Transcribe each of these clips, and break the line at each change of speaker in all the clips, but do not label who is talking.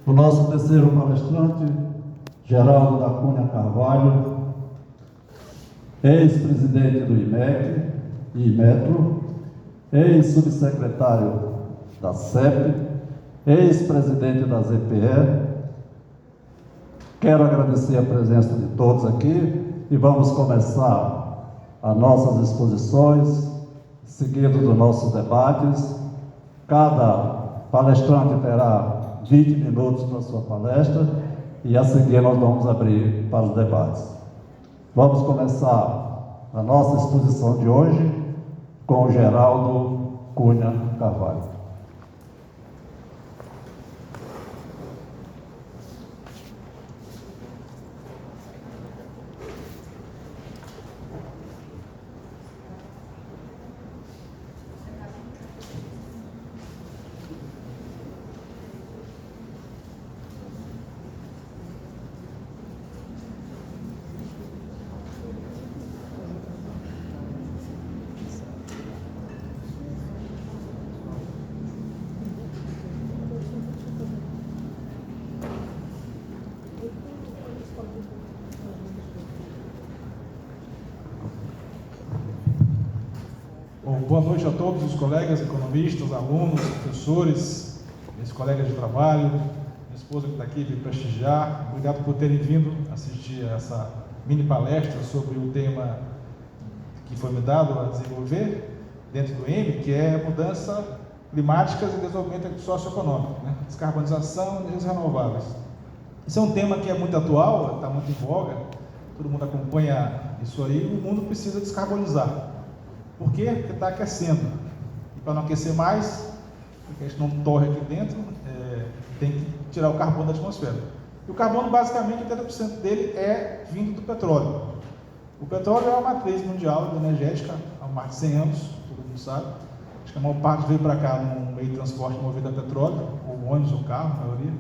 O nosso terceiro palestrante, Geraldo da Cunha Carvalho, ex-presidente do IMEC e Metro, ex-subsecretário da CEP, ex-presidente da ZPE. Quero agradecer a presença de todos aqui e vamos começar as nossas exposições, seguido dos nossos debates. Cada palestrante terá 20 minutos para sua palestra e a seguir nós vamos abrir para os debates. Vamos começar a nossa exposição de hoje com o Geraldo Cunha Carvalho.
Boa noite a todos os colegas, economistas, alunos, professores, meus colegas de trabalho, minha esposa que está aqui veio prestigiar. Obrigado por terem vindo assistir a essa mini palestra sobre o tema que foi me dado a desenvolver dentro do EME, que é mudança climáticas e desenvolvimento socioeconômico, né? Descarbonização e energias renováveis. Esse é um tema que é muito atual, está muito em voga, todo mundo acompanha isso aí. O mundo precisa descarbonizar. Por quê? Porque está aquecendo. E para não aquecer mais, porque a gente não torre aqui dentro, tem que tirar o carbono da atmosfera. E o carbono, basicamente, 80% dele é vindo do petróleo. O petróleo é uma matriz mundial energética há mais de 100 anos, todo mundo sabe. Acho que a maior parte veio para cá num meio de transporte movido a petróleo, ou ônibus ou carro, a maioria.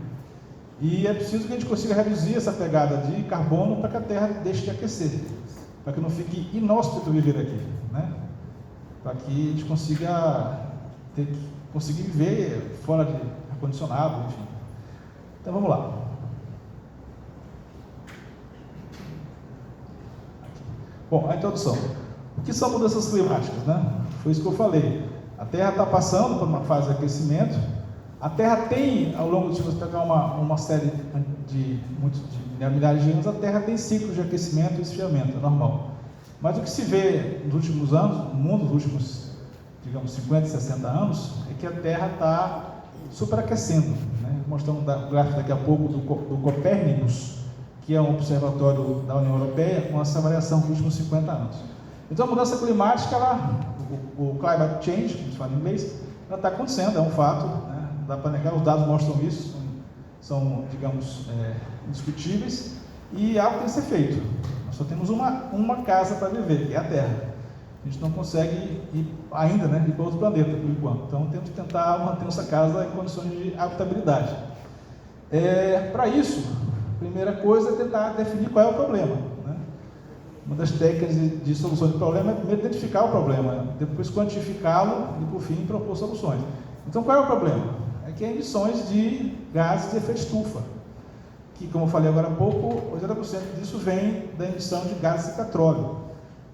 E é preciso que a gente consiga reduzir essa pegada de carbono para que a Terra deixe de aquecer, para que não fique inóspito viver aqui, né? Para que a gente consiga conseguir viver fora de ar-condicionado, enfim. Então vamos lá. Bom, a introdução. O que são mudanças climáticas, né? Foi isso que eu falei. A Terra está passando por uma fase de aquecimento. A Terra tem, ao longo de, se você pegar uma série de milhares de anos, a Terra tem ciclos de aquecimento e esfriamento, é normal. Mas o que se vê nos últimos anos, no mundo, nos últimos, digamos, 50, 60 anos, é que a Terra está superaquecendo, né? Mostrando um gráfico daqui a pouco do Copérnicus, que é um observatório da União Europeia, com essa variação nos últimos 50 anos. Então a mudança climática, o climate change, como se fala em inglês, ela está acontecendo, é um fato, né? Não dá para negar, os dados mostram isso, são digamos, indiscutíveis, e algo tem que ser feito. Nós só temos uma casa para viver, que é a Terra. A gente não consegue ir ainda, né, ir para outro planeta, por enquanto. Então, temos que tentar manter nossa casa em condições de habitabilidade. Para isso, a primeira coisa é tentar definir qual é o problema, né? Uma das técnicas de solução de problema é primeiro identificar o problema, depois quantificá-lo e, por fim, propor soluções. Então, qual é o problema? É que é emissões de gases de efeito estufa, que, como eu falei agora há pouco, 80% disso vem da emissão de gases de petróleo.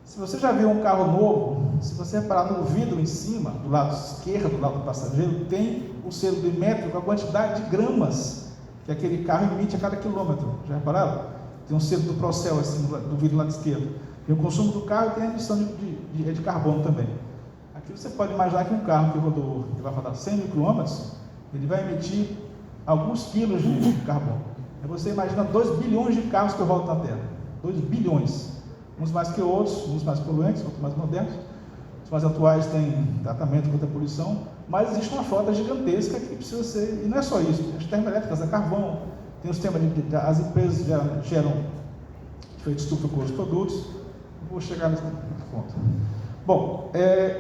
Se você já viu um carro novo, se você reparar no vidro em cima, do lado esquerdo, do lado do passageiro, tem o selo do Inmetro com a quantidade de gramas que aquele carro emite a cada quilômetro. Já repararam? Tem um selo do Procel assim, do vidro do lado esquerdo. Tem o consumo do carro e tem a emissão de carbono também. Aqui você pode imaginar que um carro que vai rodar 100 mil quilômetros, ele vai emitir alguns quilos de carbono. Você imagina 2 bilhões de carros que rodam na Terra. 2 bilhões. Uns mais que outros, uns mais poluentes, outros mais modernos. Os mais atuais têm tratamento contra a poluição, mas existe uma frota gigantesca que precisa ser, e não é só isso, tem as termoelétricas a carvão, tem o sistema as empresas geram efeito estufa com os produtos. Vou chegar nesse ponto. Bom,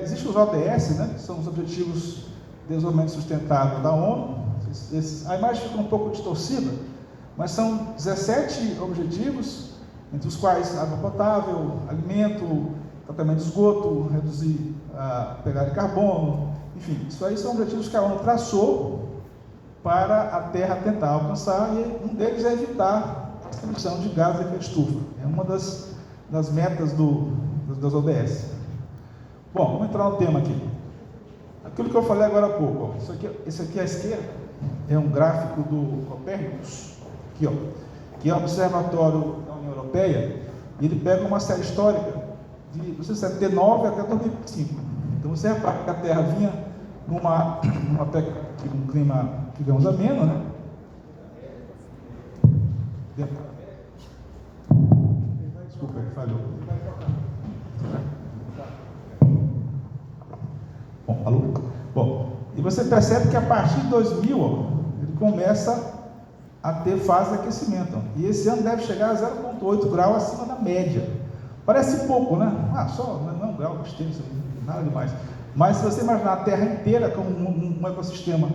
existem os ODS, né, que são os Objetivos de Desenvolvimento Sustentável da ONU. A imagem fica um pouco distorcida, mas são 17 objetivos, entre os quais água potável, alimento, tratamento de esgoto, reduzir a pegada de carbono, enfim, isso aí são objetivos que a ONU traçou para a Terra tentar alcançar, e um deles é evitar a emissão de gases de efeito estufa. É uma das metas das ODS. Bom, vamos entrar no tema aqui. Aquilo que eu falei agora há pouco, ó, esse aqui à esquerda é um gráfico do Copérnicus, aqui, ó, que é o Observatório da União Europeia, e ele pega uma série histórica de 1979 até 2005. Então você repara que a Terra vinha num clima, digamos, ameno, né? Desculpa, falhou. Bom, alô? Bom, e você percebe que a partir de 2000, ó, ele começa a ter fase de aquecimento. Ó, e esse ano deve chegar a 0,8 grau acima da média. Parece pouco, né? Só não é um grau, nada demais. Mas se você imaginar a Terra inteira como um ecossistema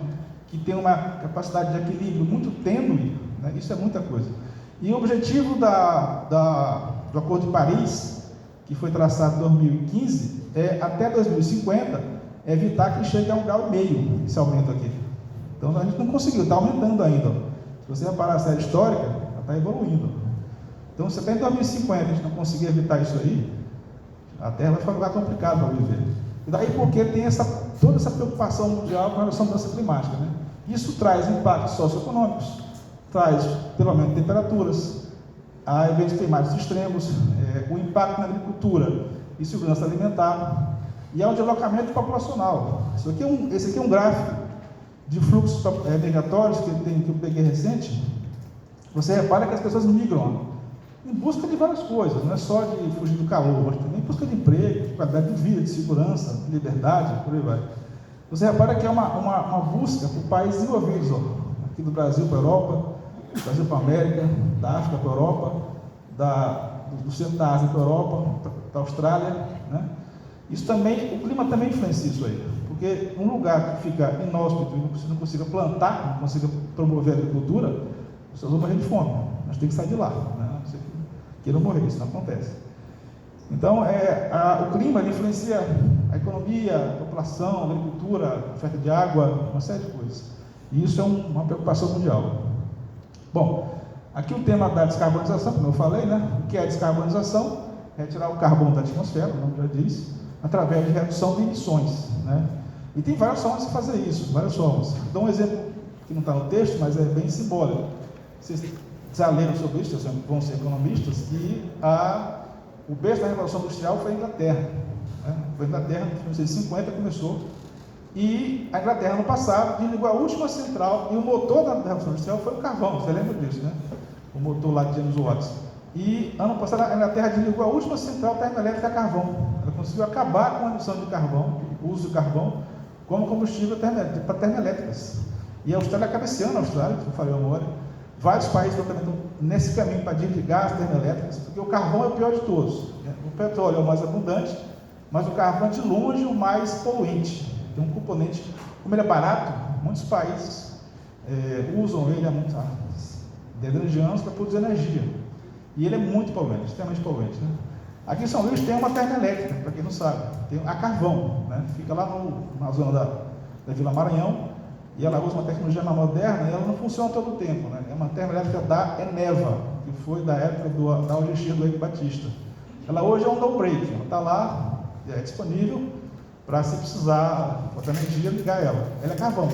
que tem uma capacidade de equilíbrio muito tênue, né? Isso é muita coisa. E o objetivo do Acordo de Paris, que foi traçado em 2015, é até 2050 evitar que chegue a 1,5 graus esse aumento aqui. Então a gente não conseguiu, está aumentando ainda. Se você reparar a série histórica, ela está evoluindo. Então se até em 2050 a gente não conseguir evitar isso aí, a Terra vai ficar um lugar complicado para viver. E daí porque tem toda essa preocupação mundial com relação à mudança climática, né? Isso traz impactos socioeconômicos, traz pelo menos temperaturas, há eventos climáticos extremos, o impacto na agricultura e segurança alimentar, e há um deslocamento populacional. Esse aqui é um gráfico de fluxos migratórios que eu peguei recente. Você repara que as pessoas migram em busca de várias coisas, não é só de fugir do calor, mas também em busca de emprego, de qualidade de vida, de segurança, de liberdade, por aí vai. Você repara que é uma busca por países desenvolvidos, ó, aqui do Brasil para a Europa, do Brasil para a América, da África para a Europa, do centro da Ásia para a Europa, para a Austrália, né? Isso também, o clima também influencia isso aí, porque um lugar que fica inóspito e você não consiga plantar, não consiga promover a agricultura, as pessoas vão morrer de fome, nós temos que sair de lá, né? Você queira morrer, isso não acontece. Então, o clima ele influencia a economia, a população, a agricultura, a oferta de água, uma série de coisas. E isso é uma preocupação mundial. Bom, aqui o tema da descarbonização, como eu falei, né? O que é a descarbonização? Retirar o carbono da atmosfera, o nome já diz, através de redução de emissões, né? E tem várias formas de fazer isso, várias formas. Dou um exemplo que não está no texto, mas é bem simbólico. Vocês já leram sobre isso, vocês vão ser economistas, que o berço da Revolução Industrial foi a Inglaterra, né? Foi a Inglaterra, em 1950 começou, e a Inglaterra no passado desligou a última central, e o motor da Revolução Industrial foi o carvão, você lembra disso, né? O motor lá de James Watts. E ano passado a Inglaterra desligou a última central termoelétrica a carvão. Ela conseguiu acabar com a emissão de carvão, o uso de carvão, como combustível para termoelétricas. E a Austrália acaba esse ano, como eu falei agora. Vários países também estão nesse caminho para desligar as termoelétricas, porque o carvão é o pior de todos. O petróleo é o mais abundante, mas o carvão é de longe o mais poluente. Tem um componente, como ele é barato, muitos países usam ele há dezenas de anos para produzir energia. E ele é muito poluente, extremamente poluente, né? Aqui em São Luís tem uma termoelétrica, para quem não sabe, tem a carvão, né? Fica lá na zona da Vila Maranhão, e ela usa uma tecnologia mais moderna e ela não funciona todo o tempo, né? É uma termoelétrica da Eneva, que foi da época da OGX do Eike Batista. Ela hoje é um no-break, ela está lá, é disponível para, se precisar botar energia, ligar ela. Ela é carvão.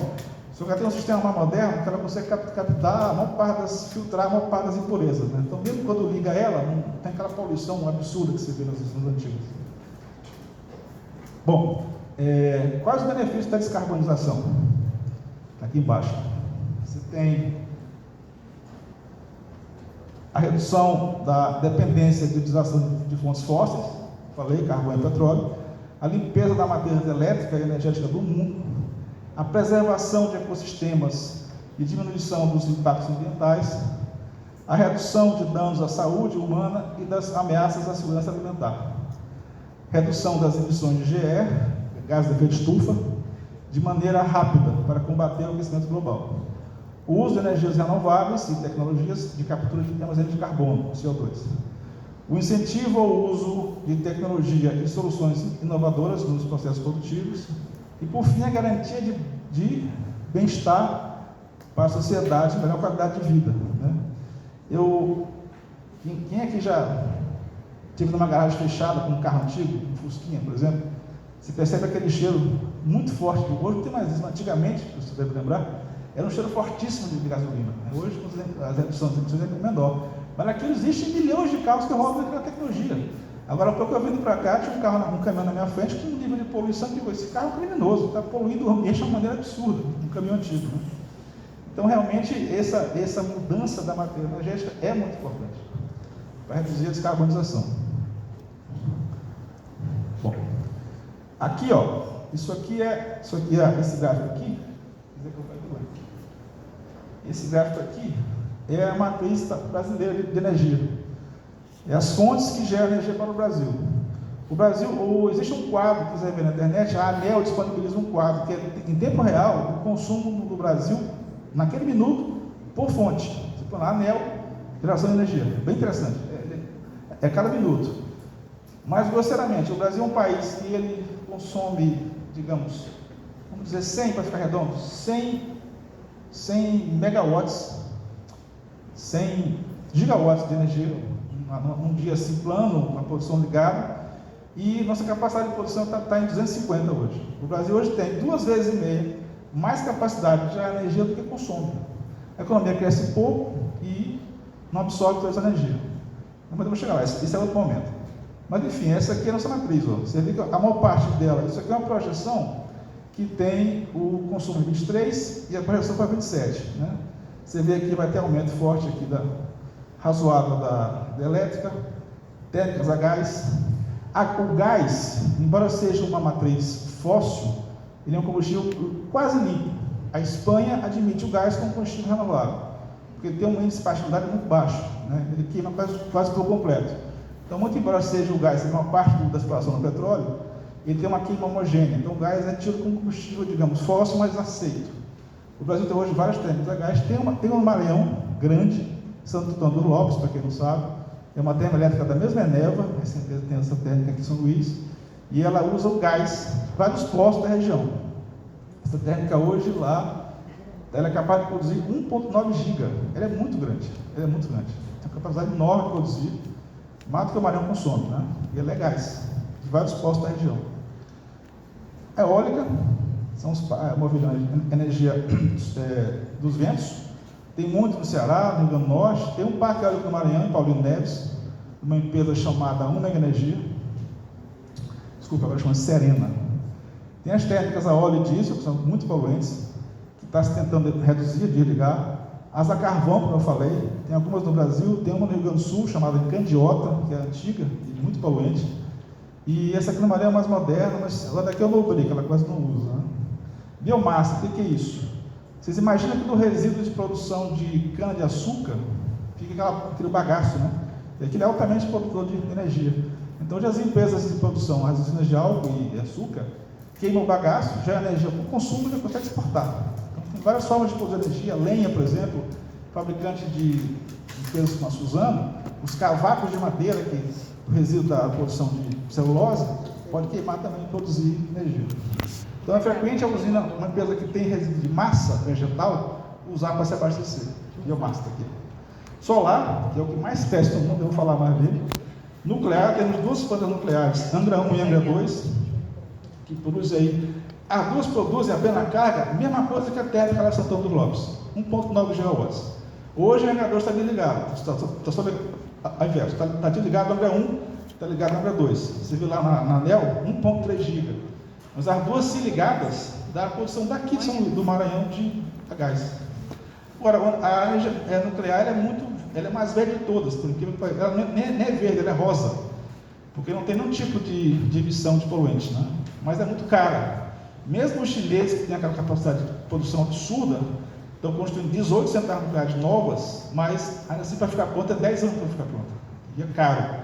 Só que ela tem um sistema mais moderno que ela consegue captar filtrar a maior parte das impurezas, né? Então, mesmo quando liga ela, não tem aquela poluição absurda que você vê nas estações antigas. Bom, quais os benefícios da descarbonização? Aqui embaixo. Você tem a redução da dependência de utilização de fontes fósseis, falei, carvão e petróleo, a limpeza da matriz elétrica e energética do mundo, a preservação de ecossistemas e diminuição dos impactos ambientais, a redução de danos à saúde humana e das ameaças à segurança alimentar, redução das emissões de GE, gases de efeito estufa, de maneira rápida para combater o aquecimento global, o uso de energias renováveis e tecnologias de captura de armazénico de carbono, CO2, o incentivo ao uso de tecnologia e soluções inovadoras nos processos produtivos, e, por fim, a garantia de bem-estar para a sociedade, melhor qualidade de vida, né? Quem aqui já esteve numa garagem fechada com um carro antigo, um Fusquinha, por exemplo, você percebe aquele cheiro muito forte. Hoje não tem mais isso, mas antigamente, você deve lembrar, era um cheiro fortíssimo de gasolina. Hoje as reduções de emissões é menor. Mas aqui existem milhões de carros que rodam naquela tecnologia. Agora, há pouco eu vindo para cá, tinha um caminhão na minha frente com um nível de poluição que esse carro é criminoso, está poluindo o ambiente de uma maneira absurda, um caminhão antigo, né? Então, realmente, essa mudança da matriz energética é muito importante para reduzir a descarbonização. Bom, aqui, ó, esse gráfico aqui, esse gráfico aqui é a matriz brasileira de energia. É as fontes que geram energia para o Brasil. O Brasil, existe um quadro, que quiser ver na internet, a ANEEL disponibiliza um quadro que é, em tempo real, o consumo do Brasil, naquele minuto, por fonte. Você põe lá, ANEEL, geração de energia. Bem interessante. É cada minuto. Mas, grosseiramente, o Brasil é um país que ele consome, digamos, vamos dizer 100, para ficar redondo, 100 megawatts, 100 gigawatts de energia, um dia assim plano, uma produção ligada, e nossa capacidade de produção está em 250 hoje. O Brasil hoje tem 2,5 vezes mais capacidade de gerar energia do que consome. A economia cresce pouco e não absorve toda essa energia. Mas vamos chegar lá, esse é outro momento. Mas enfim, essa aqui é a nossa matriz. Ó. Você vê que a maior parte dela, isso aqui é uma projeção que tem o consumo em 23 e a projeção para 27. Né? Você vê que vai ter aumento forte aqui razoável da elétrica, térmicas a gás. O gás, embora seja uma matriz fóssil, ele é um combustível quase limpo. A Espanha admite o gás como combustível renovável, porque tem um índice de particulariedade muito baixo, né? Ele queima quase por completo. Então, muito embora seja o gás, seja uma parte da exploração do petróleo, ele tem uma queima homogênea. Então, o gás é tido como combustível, digamos, fóssil, mas aceito. O Brasil tem hoje várias térmicas a gás. Tem um Maranhão grande, Santo Antônio dos Lopes, para quem não sabe, é uma termoelétrica da mesma Eneva, tem essa térmica aqui em São Luís, e ela usa o gás de vários postos da região. Essa térmica hoje lá, ela é capaz de produzir 1,9 giga. Ela é muito grande, tem uma capacidade enorme de produzir, mais do que o Maranhão consome, né? E ela é gás, de vários postos da região. A eólica, são os movimentos de energia dos ventos. Tem muito no Ceará, no Rio Grande do Norte. Tem um parque eólico no Maranhão, em Paulino Neves, uma empresa chamada Unega Energia. Desculpa, agora chama Serena. Tem as térmicas a óleo e diesel, que são muito poluentes, que está se tentando reduzir, desligar. As a carvão, como eu falei, tem algumas no Brasil, tem uma no Rio Grande do Sul, chamada Candiota, que é antiga e muito poluente. E essa aqui no Maranhão é mais moderna, mas ela daqui é o Nobric, ela quase não usa. Né? Biomassa, o que é isso? Vocês imaginam que no resíduo de produção de cana-de-açúcar fica aquele bagaço, né? E aquilo é altamente produtor de energia. Então, as empresas de produção, as usinas de álcool e açúcar, queimam o bagaço, gera energia para o consumo e não consegue exportar. Então, tem várias formas de produzir energia. Lenha, por exemplo, fabricante de empresas como a Suzano, os cavacos de madeira, que o resíduo da produção de celulose, pode queimar também e produzir energia. Então é frequente a usina, uma empresa que tem resíduo de massa vegetal, usar para se abastecer. Biomassa aqui. Solar, que é o que mais cresce no mundo, eu vou falar mais dele. Nuclear, temos 2 plantas nucleares, Angra 1 e Angra 2, que produzem aí. As duas produzem a plena carga, mesma coisa que a térmica lá de Santão dos Lopes, 1,9 gigawatts. Hoje a Angra 2 está desligado, está só ao inverso, está desligado a Angra 1, está ligado a Angra 2. Você viu lá na ANEEL, 1,3 giga. Mas as duas se ligadas dá a produção daqui do Maranhão de gás. Agora, a energia nuclear ela é mais verde de todas, porque ela nem é verde, ela é rosa, porque não tem nenhum tipo de emissão de poluentes, né? Mas é muito cara. Mesmo os chineses, que têm aquela capacidade de produção absurda, estão construindo 18 centrais nucleares novas, mas ainda assim para ficar pronta é 10 anos para ficar pronta. E é caro.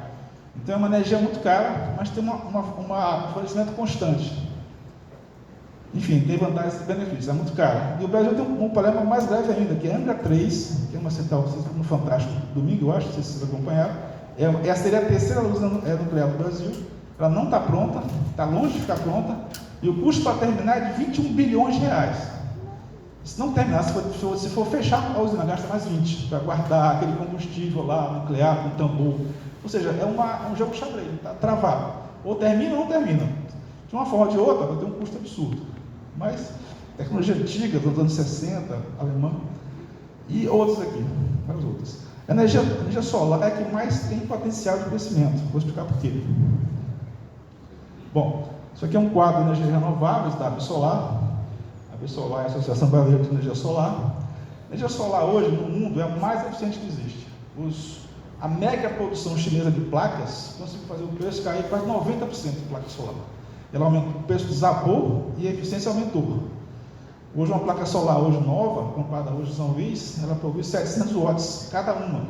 Então é uma energia muito cara, mas tem um fornecimento constante. Enfim, tem vantagens e benefícios, é muito caro. E o Brasil tem um problema mais grave ainda, que é a Angra 3, que é uma central, vocês viram no Fantástico domingo, eu acho, não sei se vocês acompanharam. Essa seria a terceira usina nuclear do Brasil. Ela não está pronta, está longe de ficar pronta, e o custo para terminar é de 21 bilhões de reais. Se não terminar, se for fechar a usina, gasta mais 20 para guardar aquele combustível lá, nuclear, com tambor. Ou seja, é um jogo xadrez, está travado. Ou termina ou não termina. De uma forma ou de outra, vai ter um custo absurdo. Mas, tecnologia antiga, dos anos 60, alemã, e outros aqui, várias outras. A energia solar é a que mais tem potencial de crescimento. Vou explicar por quê. Bom, isso aqui é um quadro de energias renováveis da ABSolar. A ABSolar é a Associação Brasileira de Energia Solar. A energia solar hoje no mundo é a mais eficiente que existe. A mega produção chinesa de placas conseguiu fazer o preço cair quase 90% de placa solar. Ela aumentou, o preço desabou e a eficiência aumentou. Hoje uma placa solar hoje nova, comprada hoje em São Luís, ela produz 700 watts cada uma.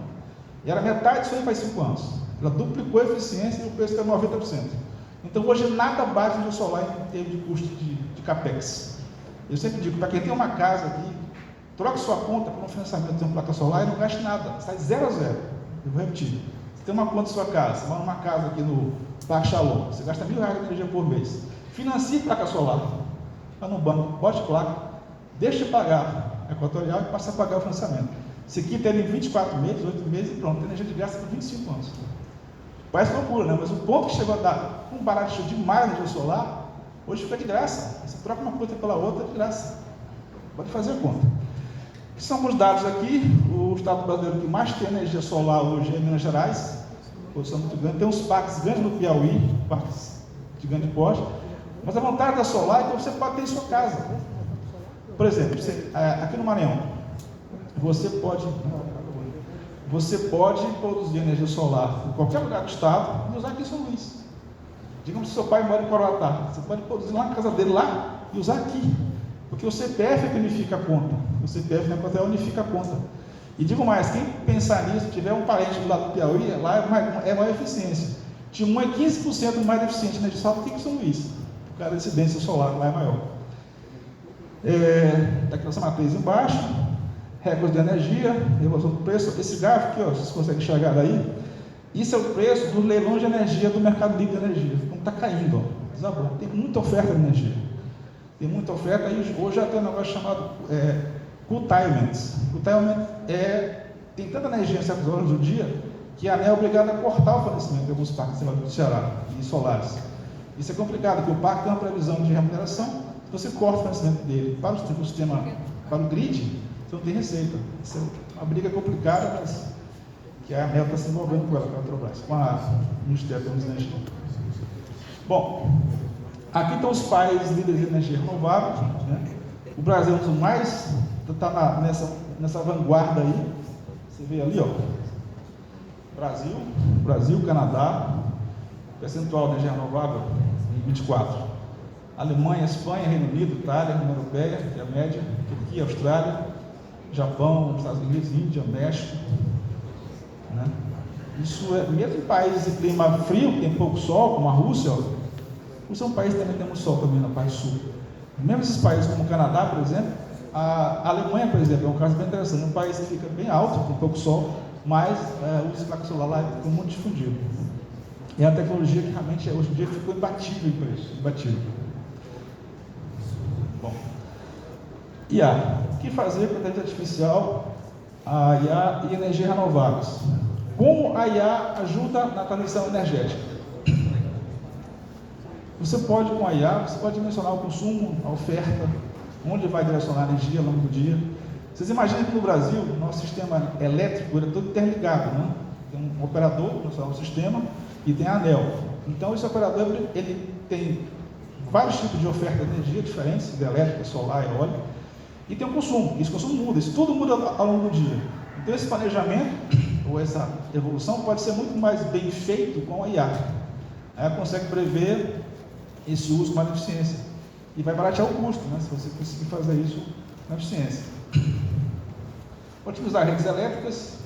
E era metade disso aí faz 5 anos. Ela duplicou a eficiência e o preço caiu 90%. Então hoje nada bate no solar em termos de custo de capex. Eu sempre digo, para quem tem uma casa aqui, troque sua conta para um financiamento de uma placa solar e não gaste nada, sai 0 a 0. Eu vou repetir. Você tem uma conta em sua casa, você mora numa casa aqui no Parque Shalom, você gasta R$1.000 de energia por mês. Financie placa solar. Vai no banco, bote placa, deixe de pagar a equatorial e passe a pagar o financiamento. Se aqui tem 24 meses, 8 meses e pronto, tem energia de graça por 25 anos. Parece loucura, né? Mas o ponto que chegou a dar um barato demais na energia solar, hoje fica de graça. Você troca uma conta pela outra de graça. Pode fazer a conta. Que são alguns dados aqui. O estado brasileiro que mais tem energia solar hoje é Minas Gerais, posição muito grande. Tem uns parques grandes no Piauí, parques de grande porte. Mas a vantagem da solar é que você pode ter em sua casa. Por exemplo, aqui no Maranhão, você pode produzir energia solar em qualquer lugar do estado e usar aqui em São Luís. Digamos que seu pai mora em Coroatá, você pode produzir lá na casa dele lá e usar aqui. Porque o CPF é que unifica a conta. O CPF na conta unifica a conta. E digo mais, quem pensar nisso, tiver um parente do lado do Piauí, lá é maior eficiência. Timon é 15% mais eficiente na energia solar do que São Luís. Por causa da incidência solar lá é maior. Está aqui nossa matriz embaixo, recorde de energia, evolução do preço. Esse gráfico aqui, ó, vocês conseguem enxergar daí, isso é o preço do leilão de energia do mercado livre de energia. Como está caindo, ó, desabou. Tem muita oferta de energia. Tem muita oferta, aí hoje já tem um negócio chamado curtailment. Curtailment tem tanta energia em certas horas do dia que a ANEEL é obrigada a cortar o fornecimento de alguns parques do Ceará e solares. Isso é complicado, porque o parque tem uma previsão de remuneração, se você corta o fornecimento dele para o sistema, para o grid, você não tem receita. Isso é uma briga complicada, mas que a ANEEL está se envolvendo com ela, com a Petrobras, com o Ministério da Energia. Bom, aqui estão os países líderes de energia renovável, né? O Brasil é um dos mais, está nessa vanguarda aí. Você vê ali, ó, Brasil, Canadá, percentual de energia renovável em 24. Alemanha, Espanha, Reino Unido, Itália, União Europeia, que é a média, Turquia, Austrália, Japão, Estados Unidos, Índia, México, né? Isso é, mesmo em países de clima frio, que tem pouco sol, como a Rússia, é um país que também tem muito sol também na parte sul. Mesmo esses países como o Canadá, por exemplo, a Alemanha, por exemplo, é um caso bem interessante, um país que fica bem alto, tem pouco sol, mas o uso de placa solar lá ficou muito difundido. E a tecnologia que realmente hoje em dia ficou imbatível em preço, imbatível. Bom, IA. O que fazer com a inteligência artificial, a IA e energia renováveis? Como a IA ajuda na transição energética? Você pode, com a IA, você pode dimensionar o consumo, a oferta, onde vai direcionar a energia ao longo do dia. Vocês imaginam que no Brasil, o nosso sistema elétrico é todo interligado, né? Tem um operador no sistema e tem a ANEEL. Então, esse operador ele tem vários tipos de oferta de energia diferentes, elétrica, solar, eólica, e tem um consumo. Esse consumo muda, isso tudo muda ao longo do dia. Então, esse planejamento, ou essa evolução, pode ser muito mais bem feito com a IA. Ela consegue prever esse uso com mais eficiência. E vai baratear o custo, né, se você conseguir fazer isso com eficiência. Otimizar redes elétricas.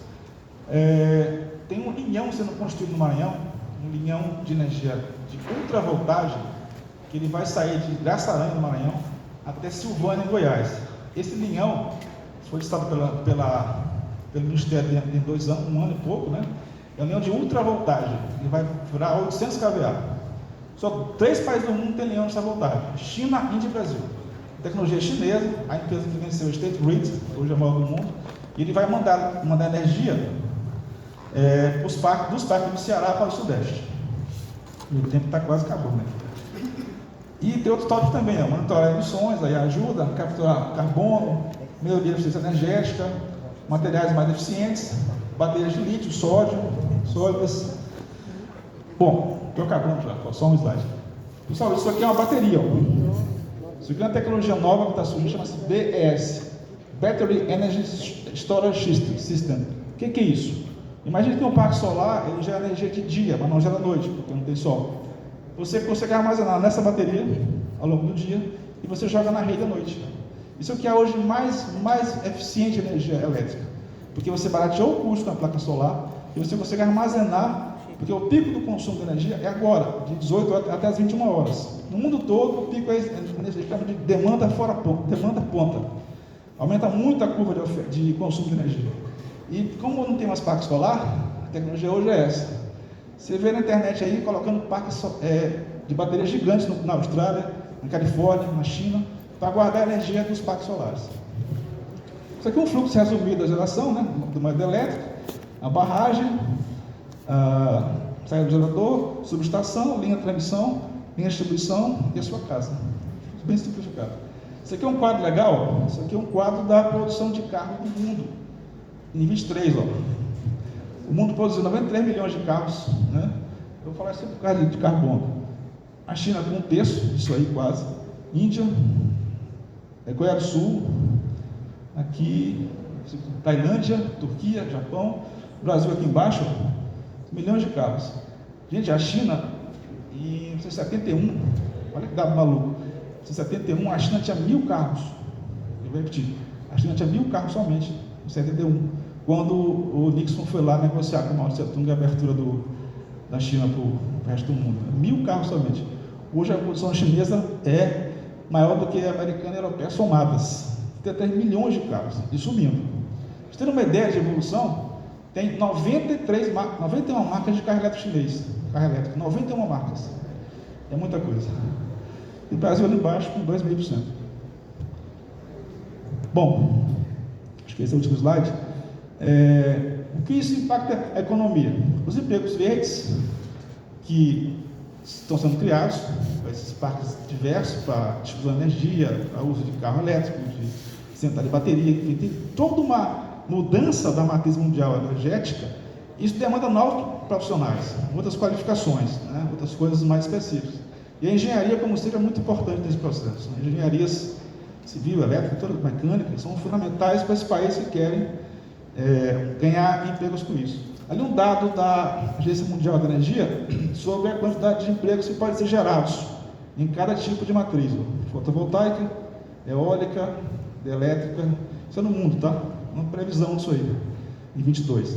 Tem um linhão sendo construído no Maranhão, um linhão de energia de ultravoltagem, que ele vai sair de Graçaranha, no Maranhão, até Silvânia, em Goiás. Esse linhão foi listado pelo Ministério em 2 anos, 1 ano e pouco, né? É um linhão de ultravoltagem, ele vai virar 800 kVA. Só 3 países do mundo têm linhão dessa voltagem: China, Índia e Brasil. Tecnologia chinesa, a empresa que venceu o State Grid, hoje é a maior do mundo, e ele vai mandar energia dos parques do Ceará para o Sudeste. E o tempo está quase acabando, né? E tem outros tópicos também, monitorar emissões, aí ajuda a capturar carbono, melhoria da eficiência energética, materiais mais eficientes, baterias de lítio, sódio, sólidas. Bom, estou acabando já, só um slide. Pessoal, isso aqui é uma bateria. Isso aqui é uma tecnologia nova que está surgindo, chama-se BES, Battery Energy Storage System. O que é isso? Imagina que um parque solar, ele gera energia de dia, mas não gera noite, porque não tem sol. Você consegue armazenar nessa bateria, ao longo do dia, e você joga na rede à noite. Isso aqui é hoje mais eficiente de energia elétrica, porque você barateou o custo da placa solar, e você consegue armazenar, porque o pico do consumo de energia é agora, de 18 até as 21 horas. No mundo todo, o pico é de demanda ponta. Aumenta muito a curva de consumo de energia. E como não tem mais parque solar, a tecnologia hoje é essa. Você vê na internet aí, colocando parques de baterias gigantes na Austrália, na Califórnia, na China, para guardar a energia dos parques solares. Isso aqui é um fluxo resumido da geração, né, do modo elétrico, a barragem, saída do gerador, subestação, linha de transmissão, linha de distribuição e a sua casa. Bem simplificado. Isso aqui é um quadro legal, isso aqui é um quadro da produção de carro do mundo. Em 23, ó. O mundo produziu 93 milhões de carros, né? Eu vou falar sempre por causa de carbono. A China com um terço, isso aí quase. Índia, Coreia do Sul, aqui, Tailândia, Turquia, Japão, Brasil aqui embaixo, ó, milhões de carros. Gente, a China, em 1971, olha que dado maluco, em 1971 a China tinha 1.000 carros. Eu vou repetir, a China tinha 1.000 carros somente, em 71, quando o Nixon foi lá negociar com o Mao Tse Tung a abertura da China para o resto do mundo. 1.000 carros somente. Hoje a produção chinesa é maior do que a americana e a europeia somadas. Tem até milhões de carros, e subindo. Para vocês terem uma ideia de evolução, tem 91 marcas de carro elétrico chinês. Carro elétrico, 91 marcas. É muita coisa. E o Brasil ali embaixo com 2,5%. Bom, acho que esse é o último slide. O que isso impacta a economia? Os empregos verdes que estão sendo criados, esses parques diversos para distribuição de energia, para uso de carro elétrico, de central de bateria, enfim, tem toda uma mudança da matriz mundial energética. Isso demanda novos profissionais, outras qualificações, né, outras coisas mais específicas. E a engenharia, como sempre, é muito importante nesse processo. Né? Engenharias civil, elétrica, toda mecânica, são fundamentais para esses países que querem ganhar empregos com isso. Ali um dado da Agência Mundial da Energia sobre a quantidade de empregos que podem ser gerados em cada tipo de matriz, fotovoltaica, eólica, elétrica, isso é no mundo, tá? Uma previsão disso aí, em 22.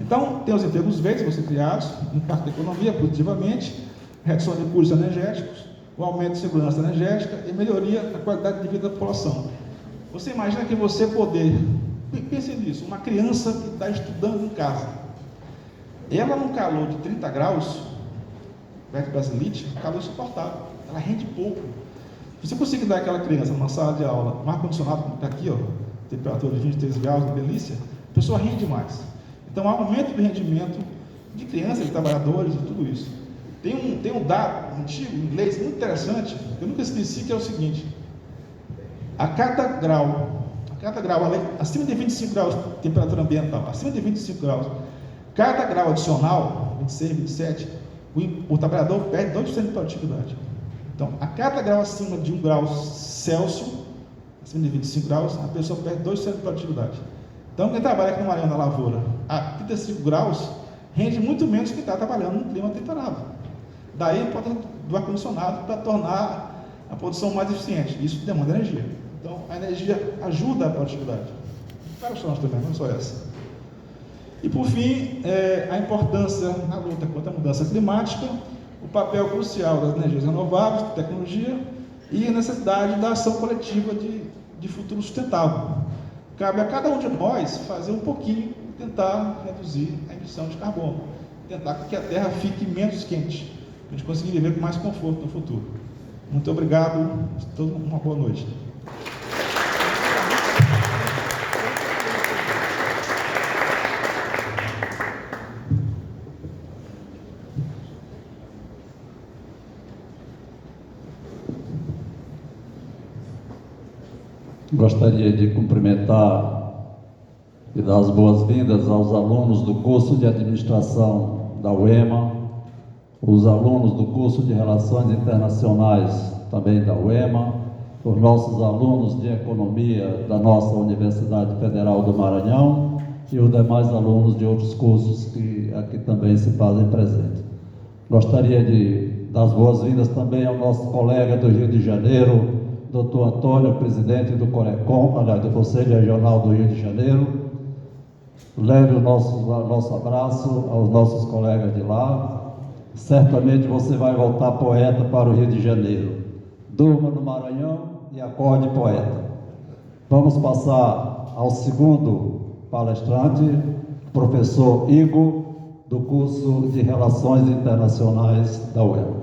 Então, tem os empregos verdes que vão ser criados, impacto da economia positivamente, redução de custos energéticos, o aumento de segurança energética e melhoria da qualidade de vida da população. Você imagina que você poder, pense nisso, uma criança que está estudando em casa, ela num calor de 30 graus, perto de Brasilite, calor insuportável, ela rende pouco. Se você conseguir dar aquela criança numa sala de aula, um ar-condicionado como está aqui, ó, temperatura de 23 graus, uma delícia, a pessoa rende mais. Então, há um aumento de rendimento de crianças, de trabalhadores e tudo isso. Tem um dado antigo, em inglês, muito interessante, que eu nunca esqueci, que é o seguinte: a cada grau, acima de 25 graus de temperatura ambiental, acima de 25 graus, cada grau adicional, 26, 27, o trabalhador perde 2% de produtividade. Então, a cada grau acima de 1 grau Celsius, acima de 25 graus, a pessoa perde 2% de produtividade. Então, quem trabalha aqui no Maranhão, na lavoura, a 35 graus, rende muito menos que está trabalhando num clima temperado. Daí a importância do ar-condicionado para tornar a produção mais eficiente. Isso demanda energia. Então, a energia ajuda a produtividade. Várias formas também, não só essa. E, por fim, a importância na luta contra a mudança climática, o papel crucial das energias renováveis, tecnologia e a necessidade da ação coletiva de futuro sustentável. Cabe a cada um de nós fazer um pouquinho e tentar reduzir a emissão de carbono, tentar que a Terra fique menos quente, para a gente conseguir viver com mais conforto no futuro. Muito obrigado, uma boa noite.
Gostaria de cumprimentar e dar as boas-vindas aos alunos do curso de Administração da UEMA, os alunos do curso de Relações Internacionais também da UEMA, os nossos alunos de Economia da nossa Universidade Federal do Maranhão e os demais alunos de outros cursos que aqui também se fazem presentes. Gostaria de dar as boas-vindas também ao nosso colega do Rio de Janeiro, Dr. Antônio, presidente do CORECOM, do Conselho Regional do Rio de Janeiro. Leve o nosso abraço aos nossos colegas de lá. Certamente você vai voltar poeta para o Rio de Janeiro. Durma no Maranhão e acorde poeta. Vamos passar ao segundo palestrante, professor Igor, do curso de Relações Internacionais da UEM.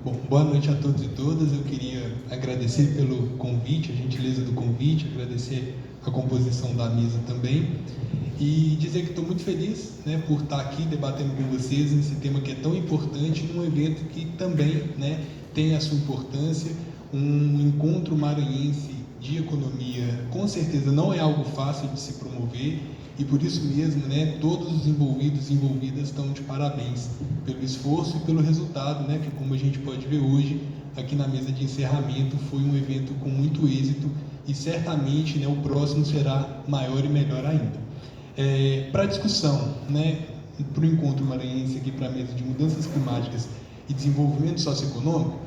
Bom, boa noite a todos e todas. Eu queria agradecer pelo convite, a gentileza do convite, agradecer a composição da mesa também e dizer que estou muito feliz, né, por estar aqui debatendo com vocês nesse tema que é tão importante, num evento que também, né, tem a sua importância. Um encontro maranhense de economia, com certeza não é algo fácil de se promover, e por isso mesmo, né, todos os envolvidos e envolvidas estão de parabéns pelo esforço e pelo resultado, né, que, como a gente pode ver hoje aqui na mesa de encerramento, foi um evento com muito êxito e certamente, né, o próximo será maior e melhor ainda. Para a discussão, né, para o encontro maranhense aqui para a mesa de mudanças climáticas e desenvolvimento socioeconômico,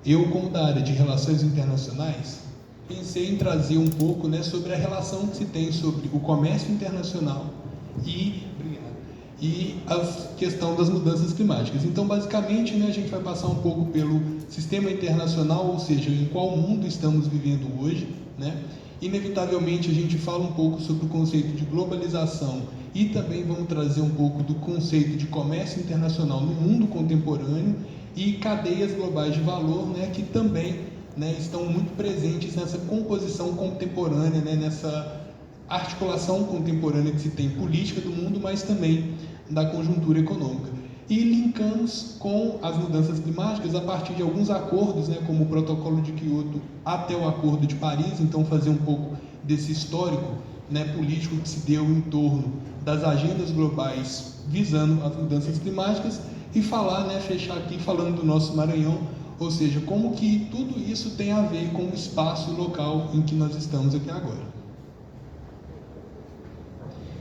eu, como da área de relações internacionais, pensei em trazer um pouco, né, sobre a relação que se tem sobre o comércio internacional e a questão das mudanças climáticas. Então, basicamente, né, a gente vai passar um pouco pelo sistema internacional, ou seja, em qual mundo estamos vivendo hoje, né? Inevitavelmente, a gente fala um pouco sobre o conceito de globalização e também vamos trazer um pouco do conceito de comércio internacional no mundo contemporâneo e cadeias globais de valor, né, que também, né, estão muito presentes nessa composição contemporânea, né, nessa articulação contemporânea que se tem política do mundo, mas também da conjuntura econômica. E linkamos com as mudanças climáticas a partir de alguns acordos, né, como o Protocolo de Kyoto até o Acordo de Paris, então fazer um pouco desse histórico, né, político que se deu em torno das agendas globais visando as mudanças climáticas e falar, né, fechar aqui falando do nosso Maranhão, ou seja, como que tudo isso tem a ver com o espaço local em que nós estamos aqui agora.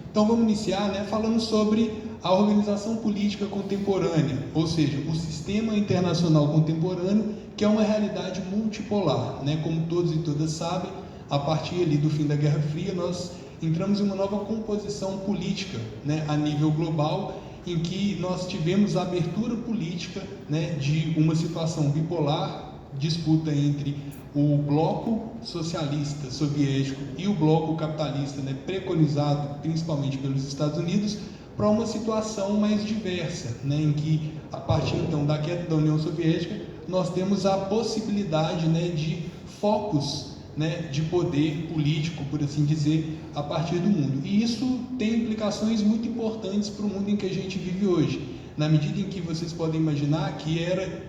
Então vamos iniciar, né, falando sobre a organização política contemporânea, ou seja, o sistema internacional contemporâneo, que é uma realidade multipolar, né? Como todos e todas sabem, a partir ali do fim da Guerra Fria, nós entramos em uma nova composição política, né, a nível global, em que nós tivemos a abertura política, né, de uma situação bipolar, disputa entre o bloco socialista soviético e o bloco capitalista, né, preconizado principalmente pelos Estados Unidos, para uma situação mais diversa, né, em que, a partir então da queda da União Soviética, nós temos a possibilidade, né, de focos, né, de poder político, por assim dizer, a partir do mundo. E isso tem implicações muito importantes para o mundo em que a gente vive hoje, na medida em que vocês podem imaginar que era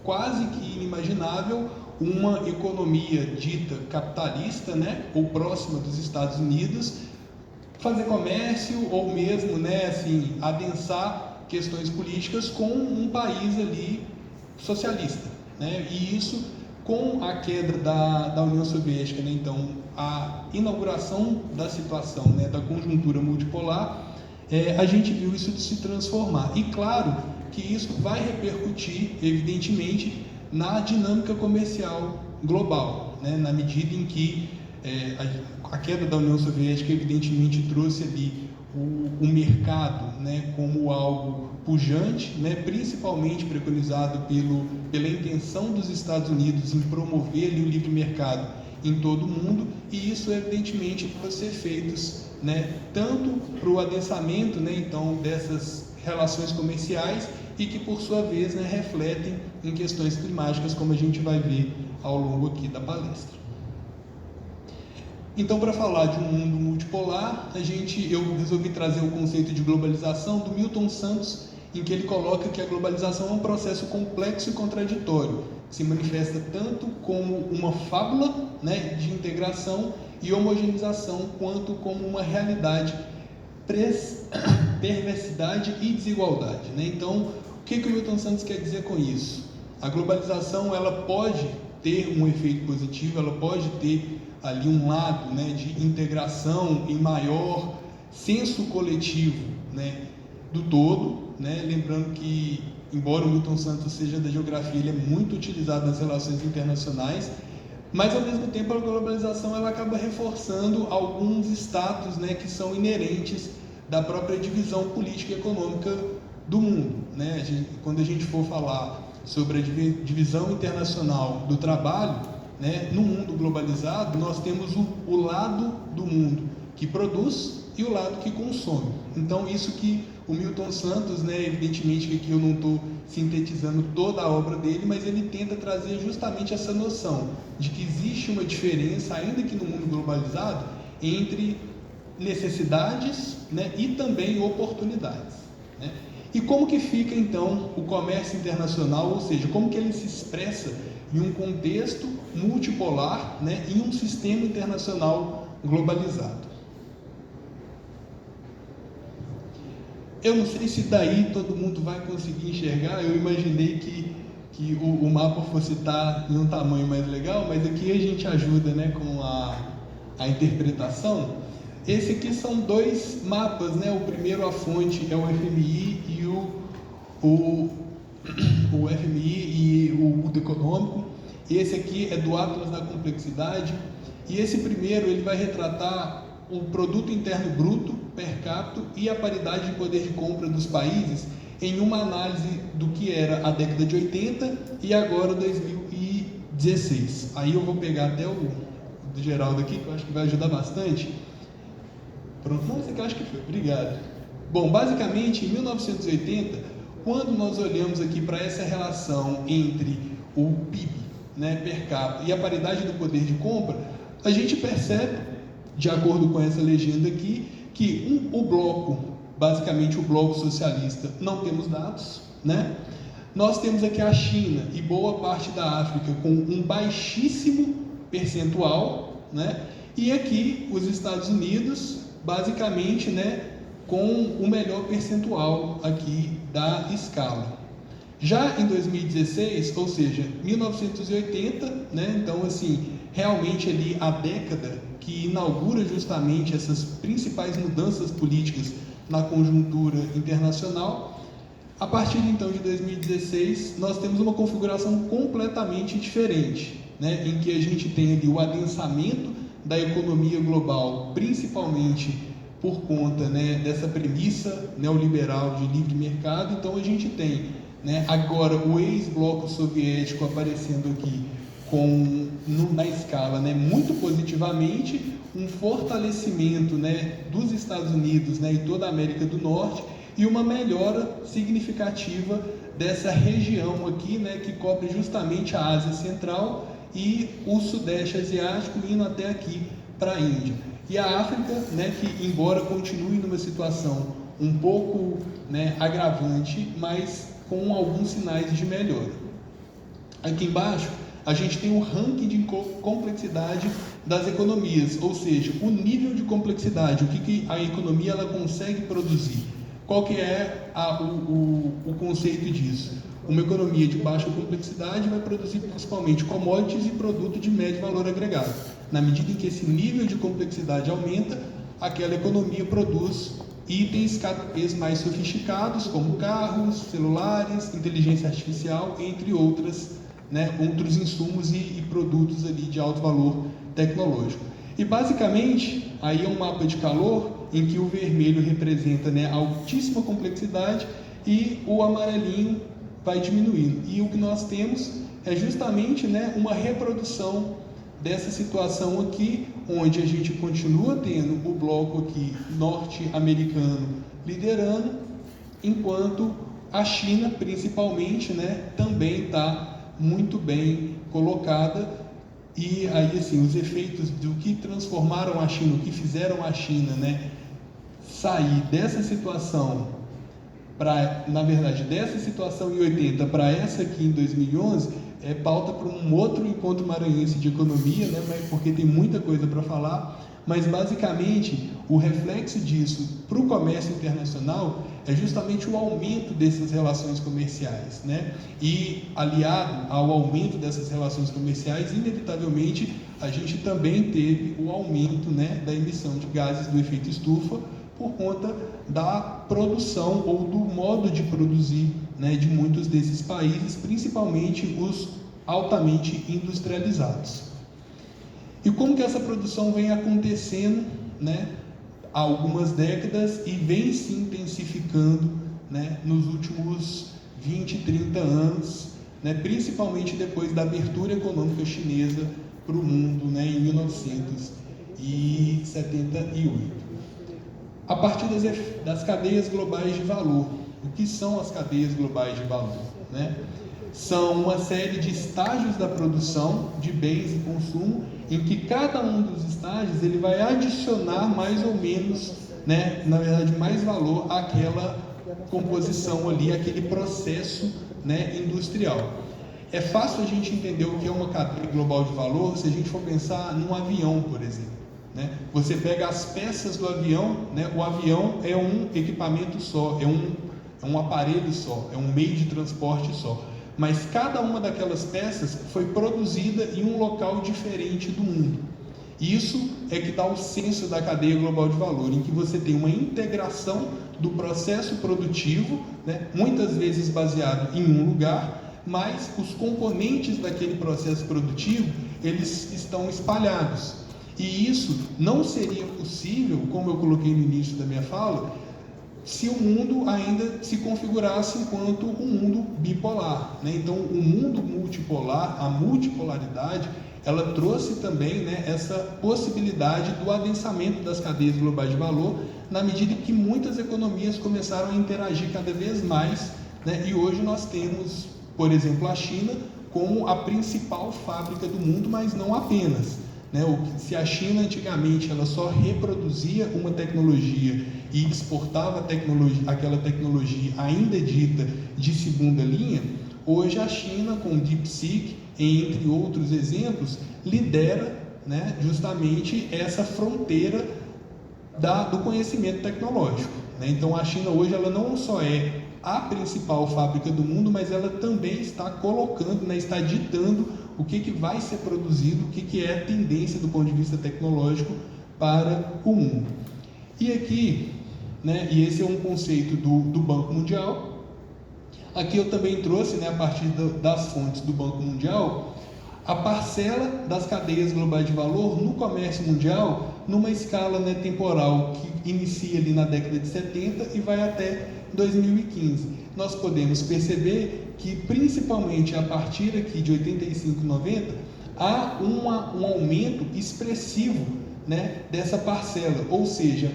quase que inimaginável uma economia dita capitalista, né, ou próxima dos Estados Unidos, fazer comércio ou mesmo, né, assim, adensar questões políticas com um país ali socialista, né? E isso, com a queda da União Soviética, né, então a inauguração da situação, né, da conjuntura multipolar, a gente viu isso se transformar. E claro que isso vai repercutir, evidentemente, na dinâmica comercial global, né, na medida em que a queda da União Soviética evidentemente trouxe ali o mercado, né, como algo pujante, né, principalmente preconizado pela intenção dos Estados Unidos em promover ali o livre mercado em todo o mundo, e isso evidentemente pode ser feito, né, tanto para o adensamento, né, então, dessas relações comerciais, e que por sua vez, né, refletem em questões climáticas, como a gente vai ver ao longo aqui da palestra. Então, para falar de um mundo multipolar, eu resolvi trazer o conceito de globalização do Milton Santos, em que ele coloca que a globalização é um processo complexo e contraditório, que se manifesta tanto como uma fábula, né, de integração e homogeneização, quanto como uma realidade, perversidade e desigualdade, né? Então, o que o Milton Santos quer dizer com isso? A globalização, ela pode ter um efeito positivo, ela pode ter ali um lado, né, de integração em maior senso coletivo, né, do todo, né? Lembrando que, embora o Milton Santos seja da geografia, ele é muito utilizado nas relações internacionais, mas ao mesmo tempo a globalização ela acaba reforçando alguns status, né, que são inerentes da própria divisão política e econômica do mundo, né? Quando a gente for falar sobre a divisão internacional do trabalho, né, no mundo globalizado, nós temos o lado do mundo que produz e o lado que consome. Então, isso que o Milton Santos, né, evidentemente que aqui eu não estou sintetizando toda a obra dele, mas ele tenta trazer justamente essa noção de que existe uma diferença, ainda que no mundo globalizado, entre necessidades, né, e também oportunidades, né? E como que fica então o comércio internacional, ou seja, como que ele se expressa em um contexto multipolar, né, em um sistema internacional globalizado? Eu não sei se daí todo mundo vai conseguir enxergar. Eu imaginei que o mapa fosse estar em um tamanho mais legal, mas aqui a gente ajuda, né, com a interpretação. Esse aqui são dois mapas, né? O primeiro, a fonte é o FMI e o FMI e o Mundo Econômico. Esse aqui é do Atlas da Complexidade. E esse primeiro ele vai retratar o produto interno bruto per capita e a paridade de poder de compra dos países em uma análise do que era a década de 80 e agora 2016. Aí eu vou pegar até o do Geraldo aqui, que eu acho que vai ajudar bastante. Pronto, não, esse aqui eu acho que foi, obrigado. Bom, basicamente, em 1980, quando nós olhamos aqui para essa relação entre o PIB, né, per capita e a paridade do poder de compra, a gente percebe, de acordo com essa legenda aqui, que o bloco, basicamente o bloco socialista, não temos dados, né? Nós temos aqui a China e boa parte da África com um baixíssimo percentual, né? E aqui os Estados Unidos, basicamente, né, com o melhor percentual aqui da escala. Já em 2016, ou seja, 1980, né, então assim, realmente ali a década que inaugura justamente essas principais mudanças políticas na conjuntura internacional, a partir então de 2016, nós temos uma configuração completamente diferente, né, em que a gente tem ali o adensamento da economia global, principalmente por conta, né, dessa premissa neoliberal de livre mercado. Então a gente tem, né, agora o ex-bloco soviético aparecendo aqui na escala, né, muito positivamente, um fortalecimento, né, dos Estados Unidos, né, e toda a América do Norte, e uma melhora significativa dessa região aqui, né, que cobre justamente a Ásia Central e o Sudeste Asiático, indo até aqui para a Índia. E a África, né, que embora continue numa situação um pouco, né, agravante, mas com alguns sinais de melhora. Aqui embaixo a gente tem o ranking de complexidade das economias, ou seja, o nível de complexidade, o que a economia ela consegue produzir. Qual que é o conceito disso? Uma economia de baixa complexidade vai produzir principalmente commodities e produtos de médio valor agregado. Na medida em que esse nível de complexidade aumenta, aquela economia produz itens cada vez mais sofisticados, como carros, celulares, inteligência artificial, entre outras, né, outros insumos e produtos ali de alto valor tecnológico. E basicamente, aí é um mapa de calor em que o vermelho representa, né, a altíssima complexidade e o amarelinho vai diminuindo. E o que nós temos é justamente, né, uma reprodução dessa situação aqui, onde a gente continua tendo o bloco aqui norte-americano liderando, enquanto a China, principalmente, né, também está muito bem colocada. E aí, assim, os efeitos do que transformaram a China, o que fizeram a China, né, sair dessa situação, na verdade, dessa situação em 80 para essa aqui em 2011, é pauta para um outro encontro maranhense de economia, né, porque tem muita coisa para falar, mas basicamente o reflexo disso para o comércio internacional é justamente o aumento dessas relações comerciais, né? E aliado ao aumento dessas relações comerciais, inevitavelmente a gente também teve o aumento, né, da emissão de gases do efeito estufa por conta da produção ou do modo de produzir, né, de muitos desses países, principalmente os altamente industrializados. E como que essa produção vem acontecendo, né, há algumas décadas e vem se intensificando, né, nos últimos 20, 30 anos, né, principalmente depois da abertura econômica chinesa para o mundo, né, em 1978. A partir das cadeias globais de valor. O que são as cadeias globais de valor, né? São uma série de estágios da produção de bens e consumo, em que cada um dos estágios ele vai adicionar mais ou menos, né, na verdade, mais valor àquela composição ali, aquele processo, né, industrial. É fácil a gente entender o que é uma cadeia global de valor se a gente for pensar num avião, por exemplo. Né? Você pega as peças do avião, né? O avião é um equipamento só, é um aparelho só, é um meio de transporte só. Mas cada uma daquelas peças foi produzida em um local diferente do mundo. Isso é que dá o senso da cadeia global de valor, em que você tem uma integração do processo produtivo, né? Muitas vezes baseado em um lugar, mas os componentes daquele processo produtivo, eles estão espalhados. E isso não seria possível, como eu coloquei no início da minha fala, se o mundo ainda se configurasse enquanto um mundo bipolar, né? Então, o mundo multipolar, a multipolaridade, ela trouxe também, né, essa possibilidade do adensamento das cadeias globais de valor, na medida em que muitas economias começaram a interagir cada vez mais, né? E hoje nós temos, por exemplo, a China como a principal fábrica do mundo, mas não apenas. Né? Se a China antigamente ela só reproduzia uma tecnologia e exportava aquela tecnologia ainda dita de segunda linha, hoje a China, com o DeepSeek, entre outros exemplos, lidera, né, justamente essa fronteira do conhecimento tecnológico. Né? Então a China hoje ela não só é a principal fábrica do mundo, mas ela também está colocando, né, está ditando o que vai ser produzido, o que é a tendência do ponto de vista tecnológico para o mundo. E aqui, né, e esse é um conceito do Banco Mundial. Aqui eu também trouxe, né, a partir das fontes do Banco Mundial, a parcela das cadeias globais de valor no comércio mundial, numa escala, né, temporal que inicia ali na década de 70 e vai até 2015. Nós podemos perceber que, principalmente a partir aqui de 85, 90, há um aumento expressivo, né, dessa parcela, ou seja,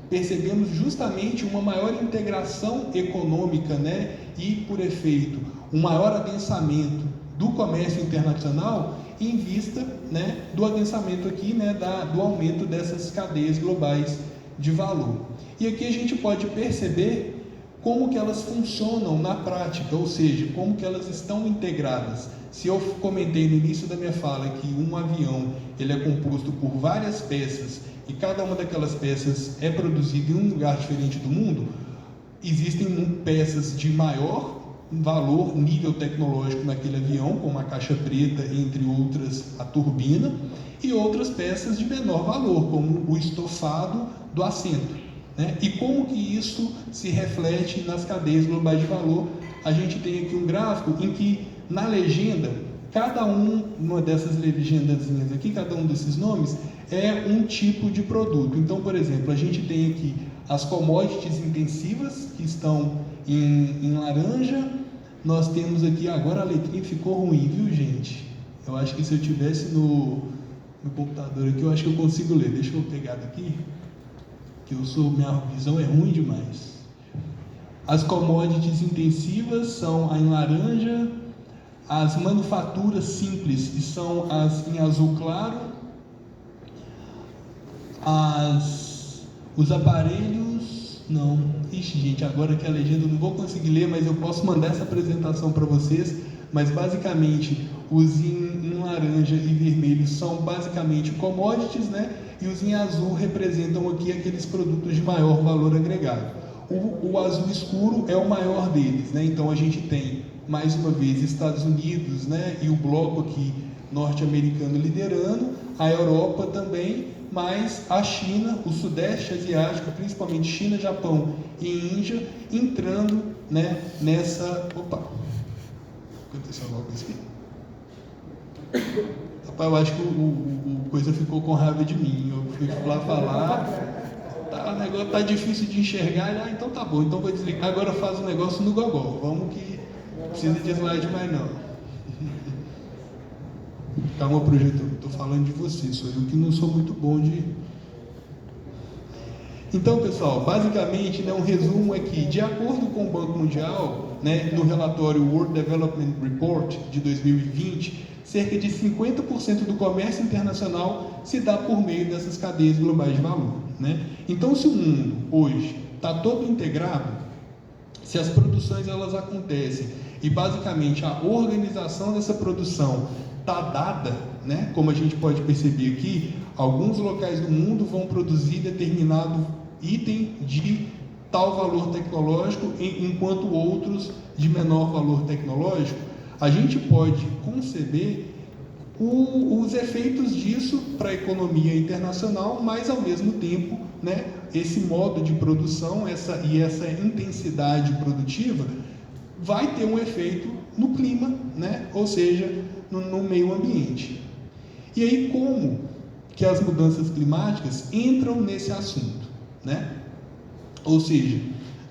percebemos justamente uma maior integração econômica, né, e, por efeito, um maior adensamento do comércio internacional em vista, né, do adensamento aqui, né, do aumento dessas cadeias globais de valor. E aqui a gente pode perceber como que elas funcionam na prática, ou seja, como que elas estão integradas. Se eu comentei no início da minha fala que um avião ele é composto por várias peças e cada uma daquelas peças é produzida em um lugar diferente do mundo, existem peças de maior valor, nível tecnológico naquele avião, como a caixa preta, entre outras, a turbina, e outras peças de menor valor, como o estofado do assento. Né? E como que isso se reflete nas cadeias globais de valor? A gente tem aqui um gráfico em que, na legenda, cada uma dessas legendazinhas aqui, cada um desses nomes, é um tipo de produto. Então, por exemplo, a gente tem aqui as commodities intensivas, que estão em laranja. Nós temos aqui, agora a letrinha ficou ruim, viu, gente? Eu acho que se eu tivesse no meu computador aqui, eu acho que eu consigo ler. Deixa eu pegar daqui, que minha visão é ruim demais. As commodities intensivas são a em laranja, as manufaturas simples, que são as em azul claro, os aparelhos, não, ixi gente, agora que a legenda eu não vou conseguir ler, mas eu posso mandar essa apresentação para vocês, mas basicamente os em laranja e vermelho são basicamente commodities, né? E os em azul representam aqui aqueles produtos de maior valor agregado. O azul escuro é o maior deles, né? Então a gente tem, mais uma vez, Estados Unidos, né? E o bloco aqui norte-americano liderando, a Europa também, mas a China, o Sudeste Asiático, principalmente China, Japão e Índia, entrando, né, nessa... Opa! Aconteceu alguma coisa aqui? Rapaz, eu acho que o coisa ficou com raiva de mim. Eu fui lá falar, o negócio tá difícil de enxergar. Então tá bom, então vou desligar. Agora faz o negócio no gogó. Vamos que não precisa de slide mais não. Calma, projetor, estou falando de você, sou eu que não sou muito bom de... Então, pessoal, basicamente, né, um resumo é que, de acordo com o Banco Mundial, né, no relatório World Development Report de 2020, cerca de 50% do comércio internacional se dá por meio dessas cadeias globais de valor, né? Então, se o mundo hoje está todo integrado, se as produções elas acontecem e basicamente a organização dessa produção está dada, né? Como a gente pode perceber aqui, alguns locais do mundo vão produzir determinado item de tal valor tecnológico, enquanto outros de menor valor tecnológico. A gente pode conceber os efeitos disso para a economia internacional, mas ao mesmo tempo, né, esse modo de produção, essa intensidade produtiva vai ter um efeito no clima, né, ou seja, no meio ambiente. E aí como que as mudanças climáticas entram nesse assunto, né? Ou seja,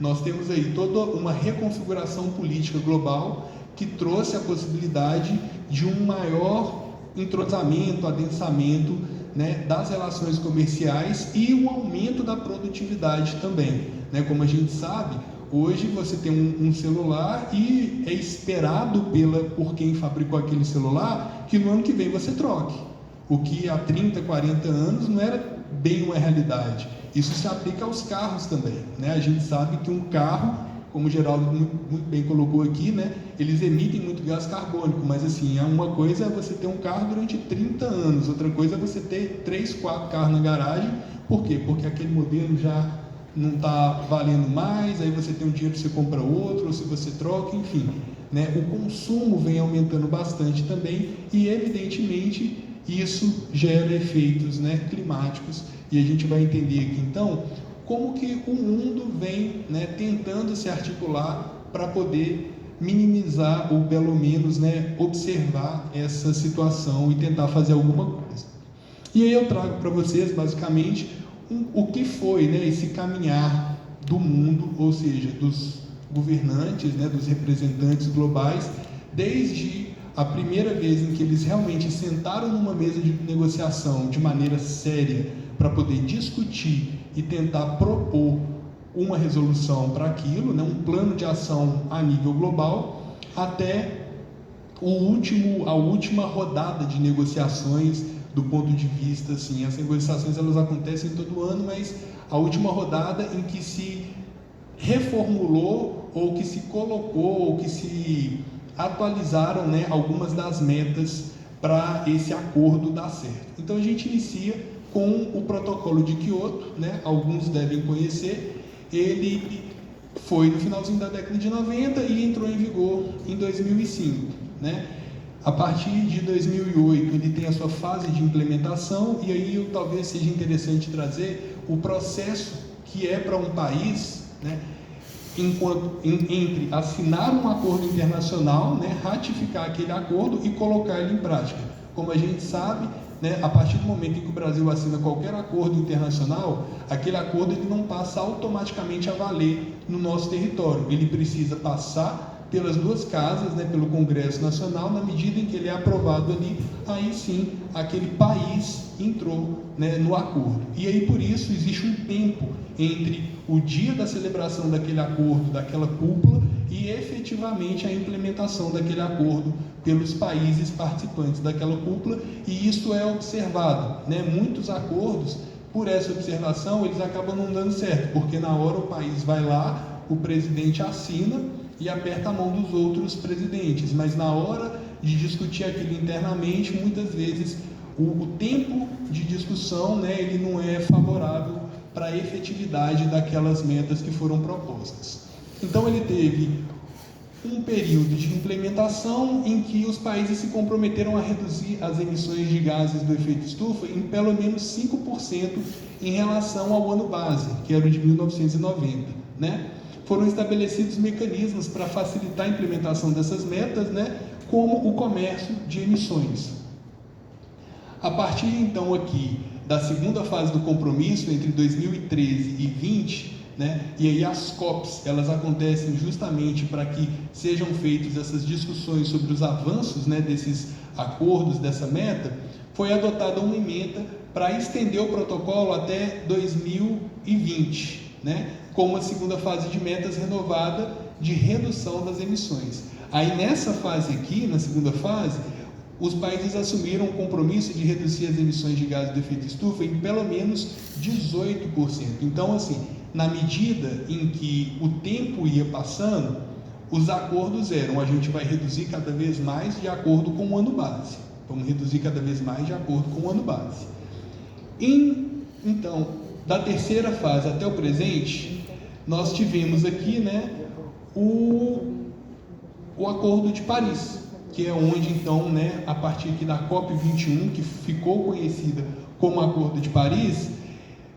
nós temos aí toda uma reconfiguração política global que trouxe a possibilidade de um maior entrosamento, adensamento, né, das relações comerciais e o aumento da produtividade também, né? Como a gente sabe, hoje você tem um celular e é esperado por quem fabricou aquele celular que no ano que vem você troque. O que há 30, 40 anos não era bem uma realidade. Isso se aplica aos carros também, né? A gente sabe que um carro, como o Geraldo muito bem colocou aqui, né, eles emitem muito gás carbônico, mas assim, uma coisa é você ter um carro durante 30 anos, outra coisa é você ter 3, 4 carros na garagem. Por quê? Porque aquele modelo já não está valendo mais, aí você tem um dinheiro, você compra outro, ou se você troca, enfim, né? O consumo vem aumentando bastante também e, evidentemente, isso gera efeitos, né, climáticos, e a gente vai entender aqui, então, como que o mundo vem, né, tentando se articular para poder minimizar ou, pelo menos, né, observar essa situação e tentar fazer alguma coisa. E aí eu trago para vocês, basicamente, o que foi, né, esse caminhar do mundo, ou seja, dos governantes, né, dos representantes globais, desde a primeira vez em que eles realmente sentaram numa mesa de negociação de maneira séria para poder discutir e tentar propor uma resolução para aquilo, né, um plano de ação a nível global, até a última rodada de negociações do ponto de vista, assim, as negociações elas acontecem todo ano, mas a última rodada em que se reformulou ou que se colocou ou que se atualizaram, né, algumas das metas para esse acordo dar certo. Então a gente inicia com o protocolo de Kyoto, né, alguns devem conhecer, ele foi no finalzinho da década de 90 e entrou em vigor em 2005, né? A partir de 2008 ele tem a sua fase de implementação, e aí talvez seja interessante trazer o processo que é para um país, né, entre assinar um acordo internacional, né, ratificar aquele acordo e colocar ele em prática. Como a gente sabe, né, a partir do momento em que o Brasil assina qualquer acordo internacional, aquele acordo ele não passa automaticamente a valer no nosso território. Ele precisa passar pelas duas casas, né, pelo Congresso Nacional. Na medida em que ele é aprovado ali, aí sim aquele país entrou, né, no acordo. E aí por isso existe um tempo entre o dia da celebração daquele acordo, daquela cúpula, e efetivamente a implementação daquele acordo pelos países participantes daquela cúpula. E isso é observado, né? Muitos acordos, por essa observação, eles acabam não dando certo, porque na hora o país vai lá, o presidente assina e aperta a mão dos outros presidentes, mas na hora de discutir aquilo internamente, muitas vezes o tempo de discussão, né, ele não é favorável para a efetividade daquelas metas que foram propostas. Então ele teve um período de implementação em que os países se comprometeram a reduzir as emissões de gases do efeito estufa em pelo menos 5% em relação ao ano base, que era o de 1990, né? Foram estabelecidos mecanismos para facilitar a implementação dessas metas, né, como o comércio de emissões. A partir então aqui da segunda fase do compromisso, entre 2013 e 2020, né, e aí as COPs, elas acontecem justamente para que sejam feitas essas discussões sobre os avanços, né, desses acordos, dessa meta. Foi adotada uma emenda para estender o protocolo até 2020, né, com uma segunda fase de metas renovada de redução das emissões. Aí nessa fase aqui, na segunda fase, os países assumiram o compromisso de reduzir as emissões de gases de efeito estufa em pelo menos 18%. Então, assim, na medida em que o tempo ia passando, os acordos eram: a gente vai reduzir cada vez mais de acordo com o ano base. Vamos reduzir cada vez mais de acordo com o ano base. Então, da terceira fase até o presente, nós tivemos aqui, né, o Acordo de Paris, que é onde então, né, a partir aqui da COP21, que ficou conhecida como Acordo de Paris,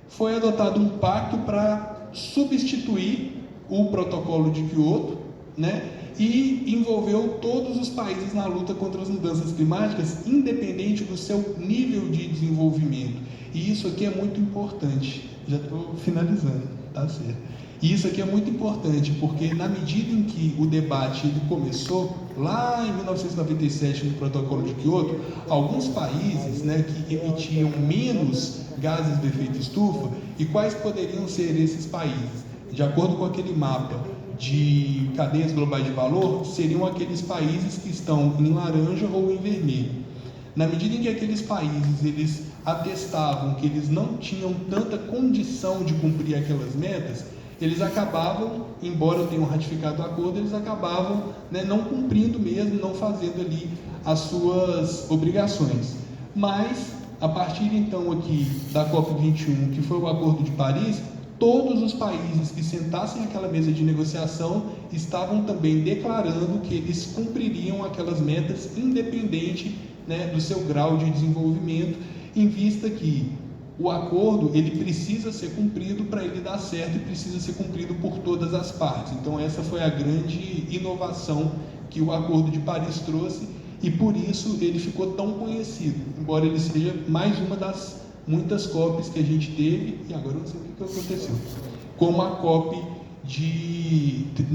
foi adotado um pacto para substituir o protocolo de Kyoto, né, e envolveu todos os países na luta contra as mudanças climáticas, independente do seu nível de desenvolvimento. E isso aqui é muito importante. Já estou finalizando, tá certo? E isso aqui é muito importante, porque na medida em que o debate ele começou, lá em 1997, no protocolo de Kyoto, alguns países, né, que emitiam menos gases de efeito estufa, e quais poderiam ser esses países? De acordo com aquele mapa de cadeias globais de valor, seriam aqueles países que estão em laranja ou em vermelho. Na medida em que aqueles países eles atestavam que eles não tinham tanta condição de cumprir aquelas metas, eles acabavam, embora tenham ratificado o acordo, eles acabavam, né, não cumprindo mesmo, não fazendo ali as suas obrigações. Mas, a partir então aqui da COP21, que foi o Acordo de Paris, todos os países que sentassem àquela mesa de negociação estavam também declarando que eles cumpririam aquelas metas, independente, né, do seu grau de desenvolvimento, em vista que o acordo ele precisa ser cumprido para ele dar certo e precisa ser cumprido por todas as partes. Então essa foi a grande inovação que o Acordo de Paris trouxe, e por isso ele ficou tão conhecido, embora ele seja mais uma das muitas COPs que a gente teve, e agora eu não sei o que aconteceu, como a COP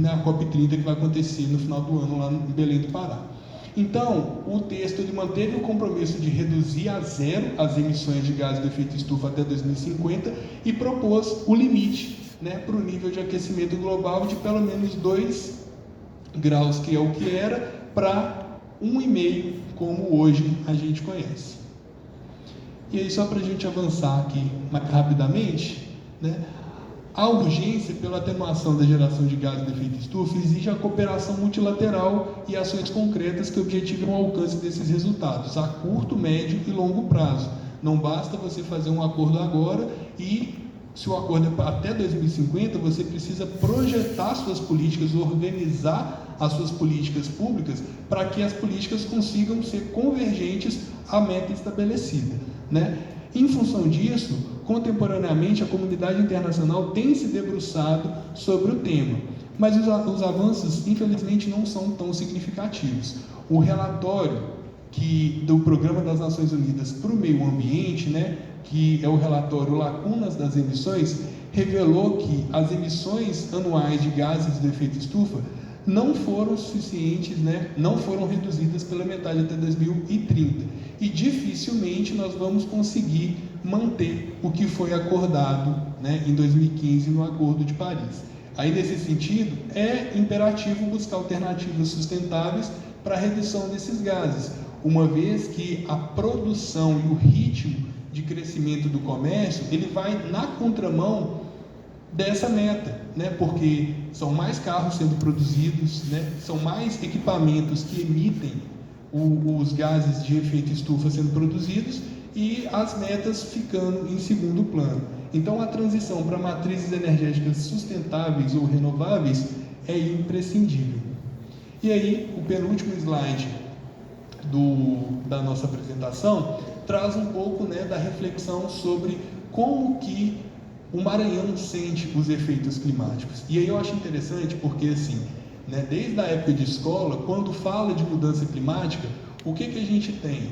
a COP 30 que vai acontecer no final do ano lá em Belém do Pará. Então, o texto ele manteve o compromisso de reduzir a zero as emissões de gases de efeito estufa até 2050 e propôs o limite, né, para o nível de aquecimento global de pelo menos 2 graus, que é o que era, para 1,5, como hoje a gente conhece. E aí, só para a gente avançar aqui mais rapidamente, né, a urgência pela atenuação da geração de gases de efeito estufa exige a cooperação multilateral e ações concretas que objetivem o alcance desses resultados a curto, médio e longo prazo. Não basta você fazer um acordo agora e, se o acordo é até 2050, você precisa projetar suas políticas, organizar as suas políticas públicas para que as políticas consigam ser convergentes à meta estabelecida, né? Em função disso, contemporaneamente, a comunidade internacional tem se debruçado sobre o tema, mas os avanços, infelizmente, não são tão significativos. O relatório do Programa das Nações Unidas para o Meio Ambiente, né, que é o relatório Lacunas das Emissões, revelou que as emissões anuais de gases de efeito estufa não foram suficientes, né, não foram reduzidas pela metade até 2030. E dificilmente nós vamos conseguir manter o que foi acordado, né, em 2015 no Acordo de Paris. Aí, nesse sentido, é imperativo buscar alternativas sustentáveis para a redução desses gases, uma vez que a produção e o ritmo de crescimento do comércio, ele vai na contramão dessa meta, né? Porque são mais carros sendo produzidos, né? São mais equipamentos que emitem os gases de efeito estufa sendo produzidos e as metas ficando em segundo plano. Então, a transição para matrizes energéticas sustentáveis ou renováveis é imprescindível. E aí, o penúltimo slide da nossa apresentação traz um pouco, né, da reflexão sobre como que o Maranhão sente os efeitos climáticos. E aí eu acho interessante porque, assim, né, desde a época de escola, quando fala de mudança climática, o que a gente tem?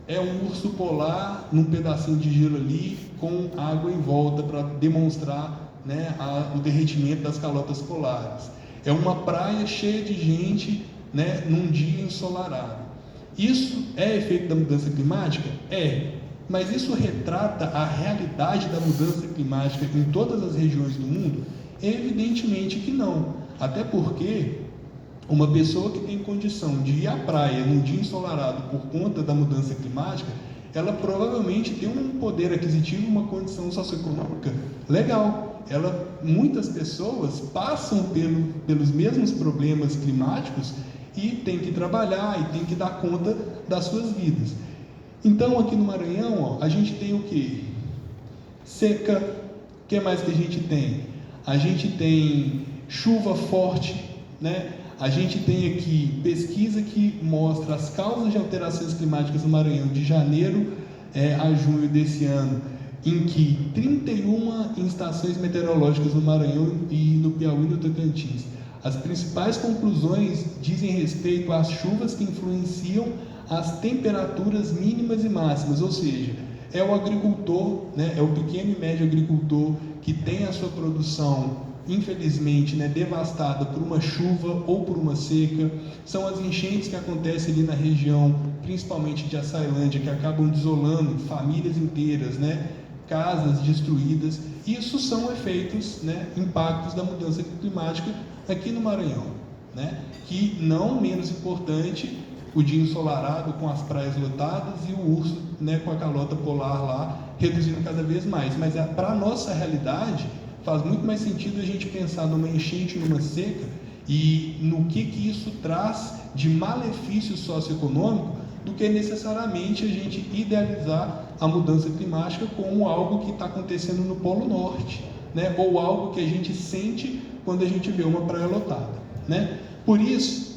É um urso polar num pedacinho de gelo ali, com água em volta para demonstrar, né, o derretimento das calotas polares. É uma praia cheia de gente, né, num dia ensolarado. Isso é efeito da mudança climática? É. Mas isso retrata a realidade da mudança climática em todas as regiões do mundo? Evidentemente que não. Até porque uma pessoa que tem condição de ir à praia num dia ensolarado por conta da mudança climática, ela provavelmente tem um poder aquisitivo, uma condição socioeconômica legal. Muitas pessoas passam pelos mesmos problemas climáticos e têm que trabalhar e têm que dar conta das suas vidas. Então, aqui no Maranhão, a gente tem o quê? Seca. O que mais que a gente tem? A gente tem chuva forte, né? A gente tem aqui pesquisa que mostra as causas de alterações climáticas no Maranhão de janeiro a junho desse ano, em que 31 estações meteorológicas no Maranhão e no Piauí e no Tocantins. As principais conclusões dizem respeito às chuvas que influenciam as temperaturas mínimas e máximas, ou seja, é o agricultor, né, é o pequeno e médio agricultor que tem a sua produção, infelizmente, né, devastada por uma chuva ou por uma seca. São as enchentes que acontecem ali na região, principalmente de Açailândia, que acabam desolando famílias inteiras, né, casas destruídas. Isso são efeitos, né, impactos da mudança climática aqui no Maranhão, né, que não menos importante, o dia ensolarado com as praias lotadas e o urso, né, com a calota polar lá, reduzindo cada vez mais. Mas para a nossa realidade, faz muito mais sentido a gente pensar numa enchente, numa seca, e no que isso traz de malefício socioeconômico, do que necessariamente a gente idealizar a mudança climática como algo que está acontecendo no Polo Norte, né, ou algo que a gente sente quando a gente vê uma praia lotada, né? Por isso,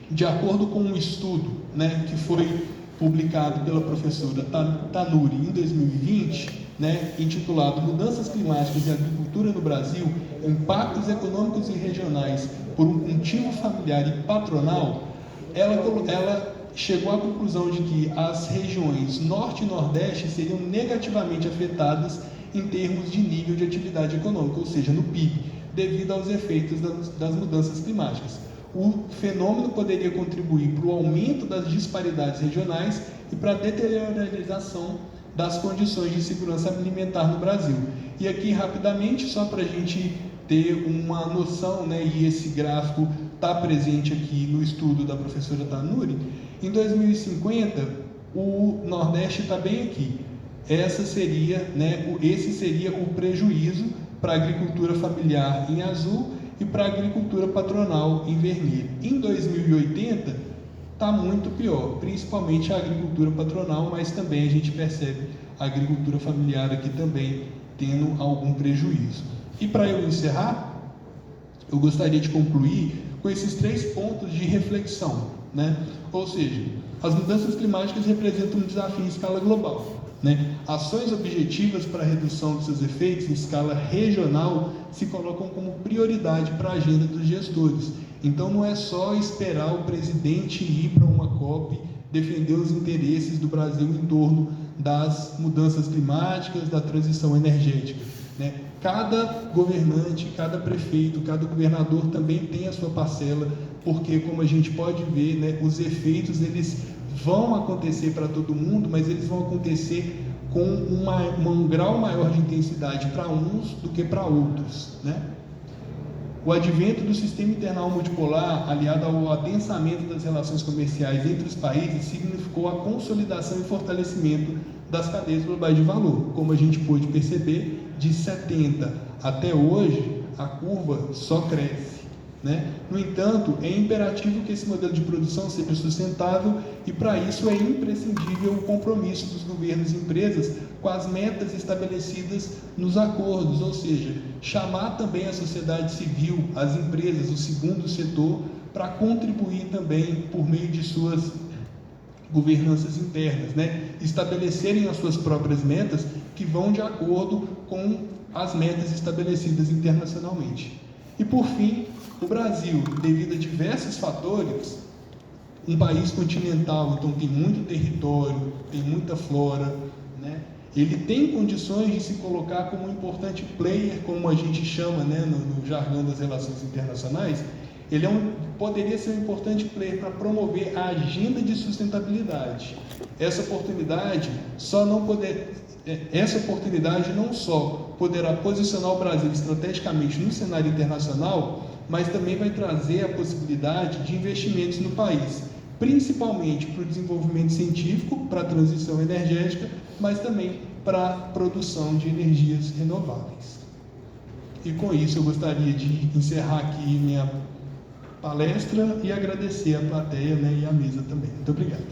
de acordo com um estudo, né, que foi publicado pela professora Tanuri em 2020, né, intitulado Mudanças Climáticas e Agricultura no Brasil, Impactos Econômicos e Regionais por um Cultivo Familiar e Patronal, ela chegou à conclusão de que as regiões Norte e Nordeste seriam negativamente afetadas em termos de nível de atividade econômica, ou seja, no PIB, devido aos efeitos das mudanças climáticas. O fenômeno poderia contribuir para o aumento das disparidades regionais e para a deteriorização das condições de segurança alimentar no Brasil. E aqui, rapidamente, só para a gente ter uma noção, né, e esse gráfico está presente aqui no estudo da professora Tanuri, em 2050, o Nordeste está bem aqui. Esse seria o prejuízo para a agricultura familiar em azul e para a agricultura patronal em vermelho. Em 2080 está muito pior, principalmente a agricultura patronal, mas também a gente percebe a agricultura familiar aqui também tendo algum prejuízo. E para eu encerrar, eu gostaria de concluir com esses 3 pontos de reflexão, né? Ou seja, as mudanças climáticas representam um desafio em escala global, né? Ações objetivas para a redução dos seus efeitos em escala regional se colocam como prioridade para a agenda dos gestores. Então não é só esperar o presidente ir para uma COP defender os interesses do Brasil em torno das mudanças climáticas, da transição energética, né? cada governante, cada prefeito, cada governador também tem a sua parcela, porque, como a gente pode ver, né, os efeitos eles vão acontecer para todo mundo, mas eles vão acontecer com um grau maior de intensidade para uns do que para outros, né? O advento do sistema internal multipolar, aliado ao adensamento das relações comerciais entre os países, significou a consolidação e fortalecimento das cadeias globais de valor. Como a gente pôde perceber, de 70 até hoje, a curva só cresce, né? No entanto, é imperativo que esse modelo de produção seja sustentável e, para isso, é imprescindível o compromisso dos governos e empresas com as metas estabelecidas nos acordos, ou seja, chamar também a sociedade civil, as empresas, o segundo setor, para contribuir também por meio de suas governanças internas, né? Estabelecerem as suas próprias metas que vão de acordo com as metas estabelecidas internacionalmente. E, por fim, o Brasil, devido a diversos fatores, um país continental, então tem muito território, tem muita flora, né? Ele tem condições de se colocar como um importante player, como a gente chama, né, no jargão das relações internacionais. Ele poderia ser um importante player para promover a agenda de sustentabilidade. Essa oportunidade não só poderá posicionar o Brasil estrategicamente no cenário internacional, mas também vai trazer a possibilidade de investimentos no país, principalmente para o desenvolvimento científico, para a transição energética, mas também para a produção de energias renováveis. E com isso eu gostaria de encerrar aqui minha palestra e agradecer a plateia, né, e a mesa também. Muito obrigado.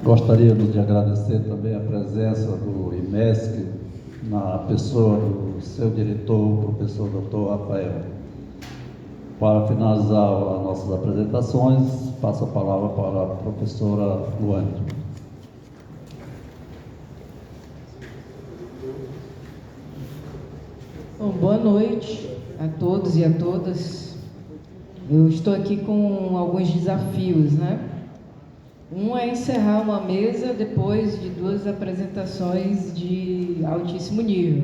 Gostaríamos de agradecer também a presença do IMESC, na pessoa do seu diretor, o professor Dr. Rafael. Para finalizar as nossas apresentações, passo a palavra para a professora Luane.
Bom, boa noite a todos e a todas. Eu estou aqui com alguns desafios, né? Um é encerrar uma mesa depois de 2 apresentações de altíssimo nível.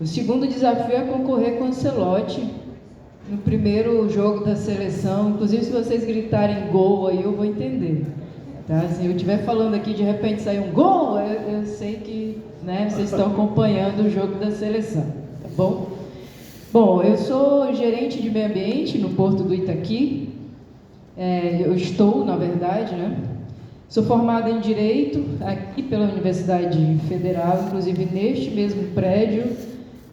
O segundo desafio é concorrer com o Ancelotti no primeiro jogo da seleção. Inclusive, se vocês gritarem gol aí, eu vou entender. Tá? Se eu estiver falando aqui, de repente sair um gol, eu sei que, né, vocês estão acompanhando o jogo da seleção. Tá bom? Bom, eu sou gerente de meio ambiente no Porto do Itaqui. Eu estou, na verdade, né? Sou formada em Direito aqui pela Universidade Federal, inclusive neste mesmo prédio.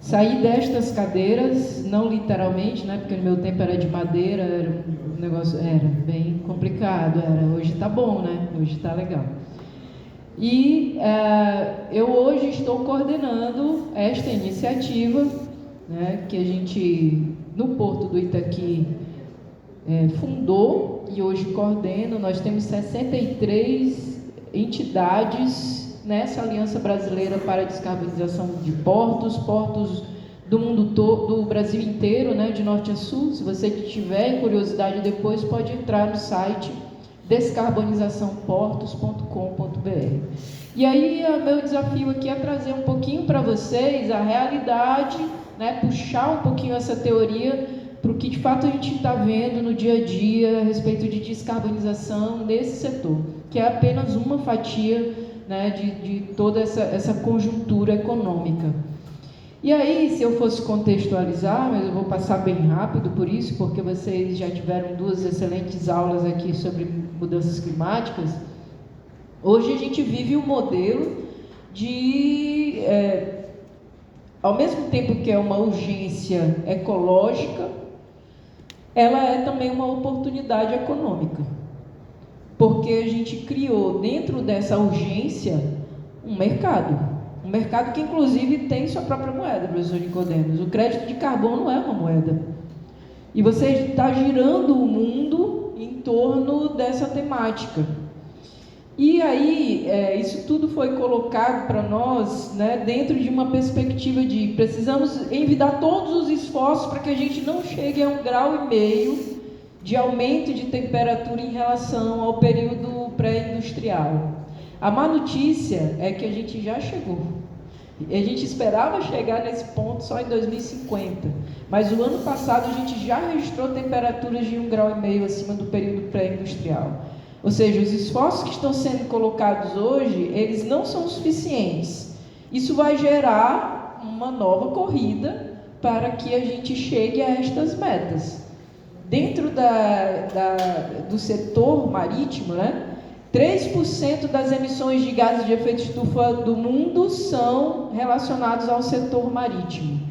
Saí destas cadeiras, não literalmente, né? Porque no meu tempo era de madeira, era um negócio, era bem complicado. Hoje está bom, né? Hoje está legal. E eu hoje estou coordenando esta iniciativa, né? Que a gente, no Porto do Itaqui, fundou e hoje coordena. Nós temos 63 entidades nessa Aliança Brasileira para a Descarbonização de portos do mundo todo, do Brasil inteiro, né, de norte a sul. Se você tiver curiosidade depois, pode entrar no site descarbonizaçãoportos.com.br. E aí, meu desafio aqui é trazer um pouquinho para vocês a realidade, né, puxar um pouquinho essa teoria para o que de fato a gente está vendo no dia a dia a respeito de descarbonização nesse setor, que é apenas uma fatia, né, de toda essa conjuntura econômica. E aí, se eu fosse contextualizar, mas eu vou passar bem rápido por isso, porque vocês já tiveram 2 excelentes aulas aqui sobre mudanças climáticas. Hoje a gente vive um modelo de, ao mesmo tempo que é uma urgência ecológica, ela é também uma oportunidade econômica, porque a gente criou dentro dessa urgência um mercado que inclusive tem sua própria moeda, professor Nicodemos. O crédito de carbono é uma moeda, e você está girando o mundo em torno dessa temática. E aí, isso tudo foi colocado para nós, né, dentro de uma perspectiva de precisamos envidar todos os esforços para que a gente não chegue a 1,5 grau de aumento de temperatura em relação ao período pré-industrial. A má notícia é que a gente já chegou. A gente esperava chegar nesse ponto só em 2050, mas o ano passado a gente já registrou temperaturas de 1,5 grau acima do período pré-industrial. Ou seja, os esforços que estão sendo colocados hoje, eles não são suficientes. Isso vai gerar uma nova corrida para que a gente chegue a estas metas. Dentro do setor marítimo, né, 3% das emissões de gases de efeito estufa do mundo são relacionados ao setor marítimo.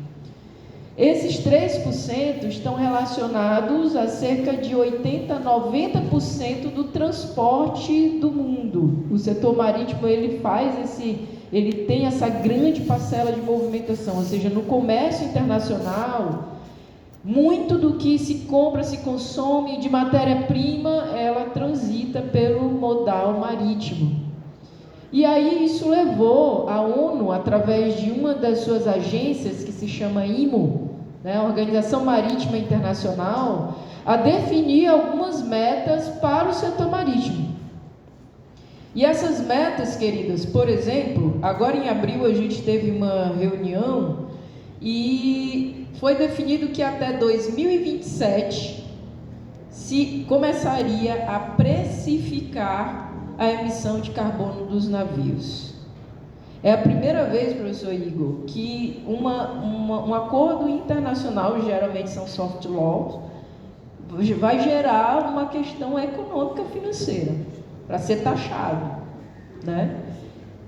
Esses 3% estão relacionados a cerca de 80% a 90% do transporte do mundo. O setor marítimo ele tem essa grande parcela de movimentação, ou seja, no comércio internacional, muito do que se compra, se consome de matéria-prima, ela transita pelo modal marítimo. E aí isso levou a ONU, através de uma das suas agências, que se chama IMO, né, Organização Marítima Internacional, a definir algumas metas para o setor marítimo. E essas metas, queridas, por exemplo, agora em abril a gente teve uma reunião e foi definido que até 2027 se começaria a precificar a emissão de carbono dos navios. É a primeira vez, professor Igor, que um acordo internacional, geralmente são soft laws, vai gerar uma questão econômica financeira, para ser taxado, né?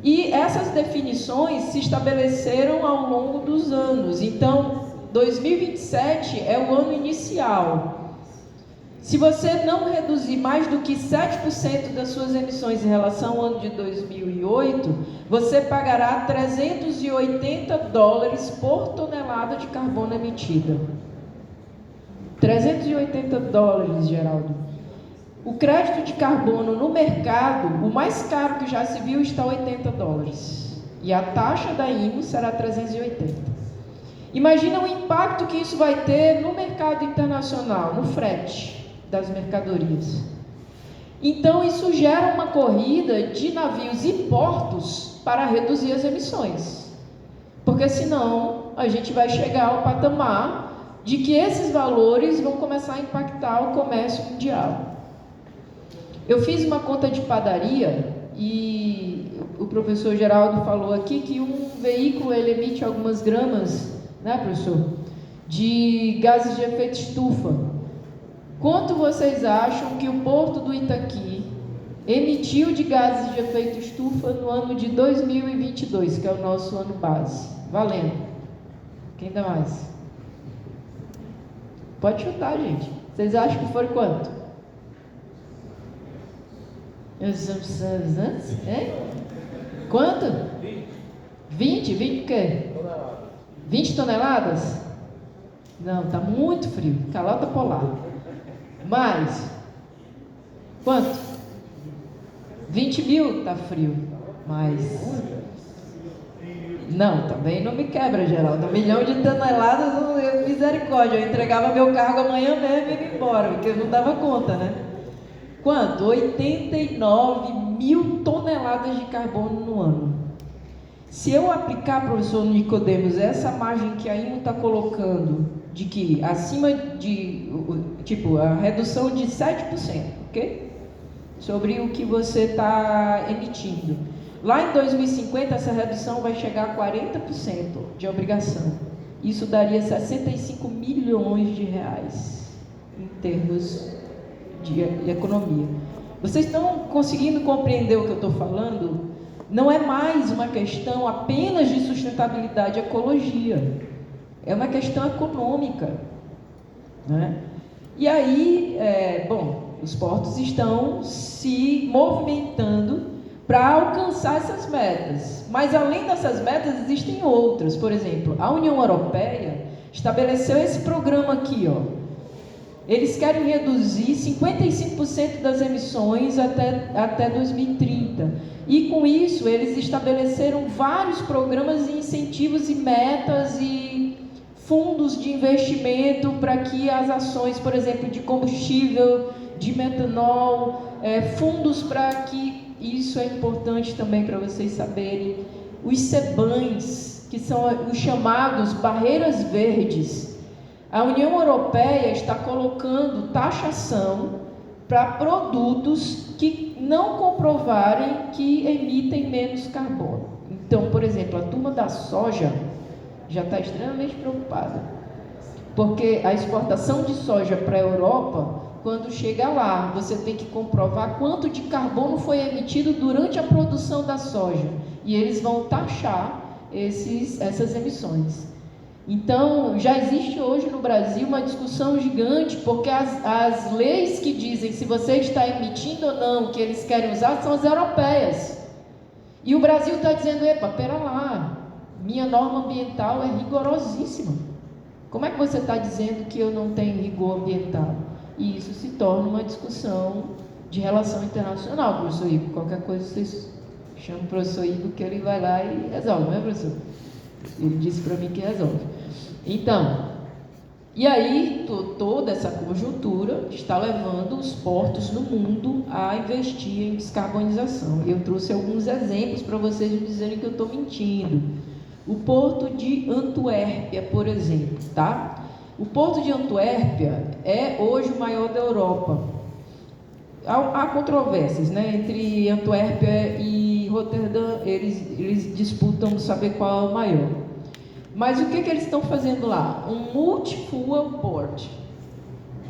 E essas definições se estabeleceram ao longo dos anos. Então, 2027 é o ano inicial. Se você não reduzir mais do que 7% das suas emissões em relação ao ano de 2008, você pagará $380 por tonelada de carbono emitida. $380, Geraldo. O crédito de carbono no mercado, o mais caro que já se viu, está a $80. E a taxa da IMO será 380. Imagina o impacto que isso vai ter no mercado internacional, no frete das mercadorias. Então isso gera uma corrida de navios e portos para reduzir as emissões, porque senão a gente vai chegar ao patamar de que esses valores vão começar a impactar o comércio mundial. Eu fiz uma conta de padaria e o professor Geraldo falou aqui que um veículo ele emite algumas gramas, né, professor, de gases de efeito estufa. Quanto vocês acham que o Porto do Itaqui emitiu de gases de efeito estufa no ano de 2022, que é o nosso ano base? Valendo. Quem dá mais? Pode chutar, gente. Vocês acham que foi quanto? Quanto? 20? 20 o quê? 20 toneladas? Não, tá muito frio. Calota polar. Mais. Quanto? 20 mil? Tá frio. Mais. Não, também não me quebra, Geraldo. 1 milhão de toneladas, misericórdia. Eu entregava meu cargo amanhã mesmo e ia embora, porque eu não dava conta, né? Quanto? 89 mil toneladas de carbono no ano. Se eu aplicar, professor Nicodemos, essa margem que a IMO está colocando, de que acima de, tipo, a redução de 7%, ok? Sobre o que você está emitindo. Lá em 2050, essa redução vai chegar a 40% de obrigação. Isso daria 65 milhões de reais em termos de economia. Vocês estão conseguindo compreender o que eu estou falando? Não é mais uma questão apenas de sustentabilidade e ecologia. É uma questão econômica, né? E aí, os portos estão se movimentando para alcançar essas metas. Mas além dessas metas, existem outras. Por exemplo, a União Europeia estabeleceu esse programa aqui, ó, eles querem reduzir 55% das emissões até 2030. E com isso, eles estabeleceram vários programas de incentivos e metas e fundos de investimento para que as ações, por exemplo, de combustível, de metanol, fundos para que, isso é importante também para vocês saberem, os CBAMs, que são os chamados barreiras verdes. A União Europeia está colocando taxação para produtos que não comprovarem que emitem menos carbono. Então, por exemplo, a turma da soja já está extremamente preocupada, porque a exportação de soja para a Europa, quando chega lá, você tem que comprovar quanto de carbono foi emitido durante a produção da soja, e eles vão taxar essas emissões. Então, já existe hoje no Brasil uma discussão gigante, porque as leis que dizem se você está emitindo ou não, que eles querem usar, são as europeias. E o Brasil está dizendo, epa, pera lá, minha norma ambiental é rigorosíssima. Como é que você está dizendo que eu não tenho rigor ambiental? E isso se torna uma discussão de relação internacional, professor Igor. Qualquer coisa vocês chamam o professor Igor, que ele vai lá e resolve, não é, professor? Ele disse para mim que resolve. Então, e aí toda essa conjuntura está levando os portos no mundo a investir em descarbonização. Eu trouxe alguns exemplos para vocês não dizerem que eu estou mentindo. O porto de Antuérpia, por exemplo, tá? O porto de Antuérpia é hoje o maior da Europa. Há controvérsias, né? Entre Antuérpia e Roterdã, eles disputam saber qual é o maior. Mas o que eles estão fazendo lá? Um multi-fuel port.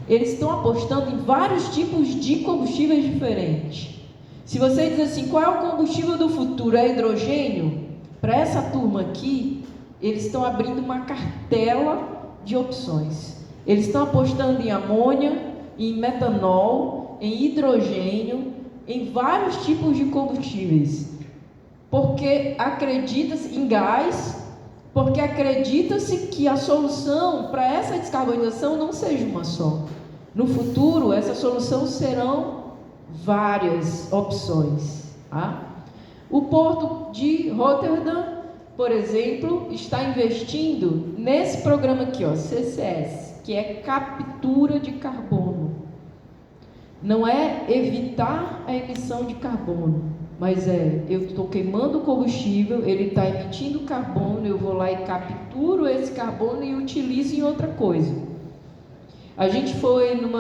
Eles estão apostando em vários tipos de combustíveis diferentes. Se você diz assim, qual é o combustível do futuro? É hidrogênio? Para essa turma aqui, eles estão abrindo uma cartela de opções. Eles estão apostando em amônia, em metanol, em hidrogênio, em vários tipos de combustíveis. Porque acredita-se em gás, porque acredita-se que a solução para essa descarbonização não seja uma só. No futuro, essa solução serão várias opções. Tá? O porto de Roterdã, por exemplo, está investindo nesse programa aqui, ó, CCS, que é captura de carbono. Não é evitar a emissão de carbono, mas eu estou queimando o combustível, ele está emitindo carbono, eu vou lá e capturo esse carbono e utilizo em outra coisa. A gente foi num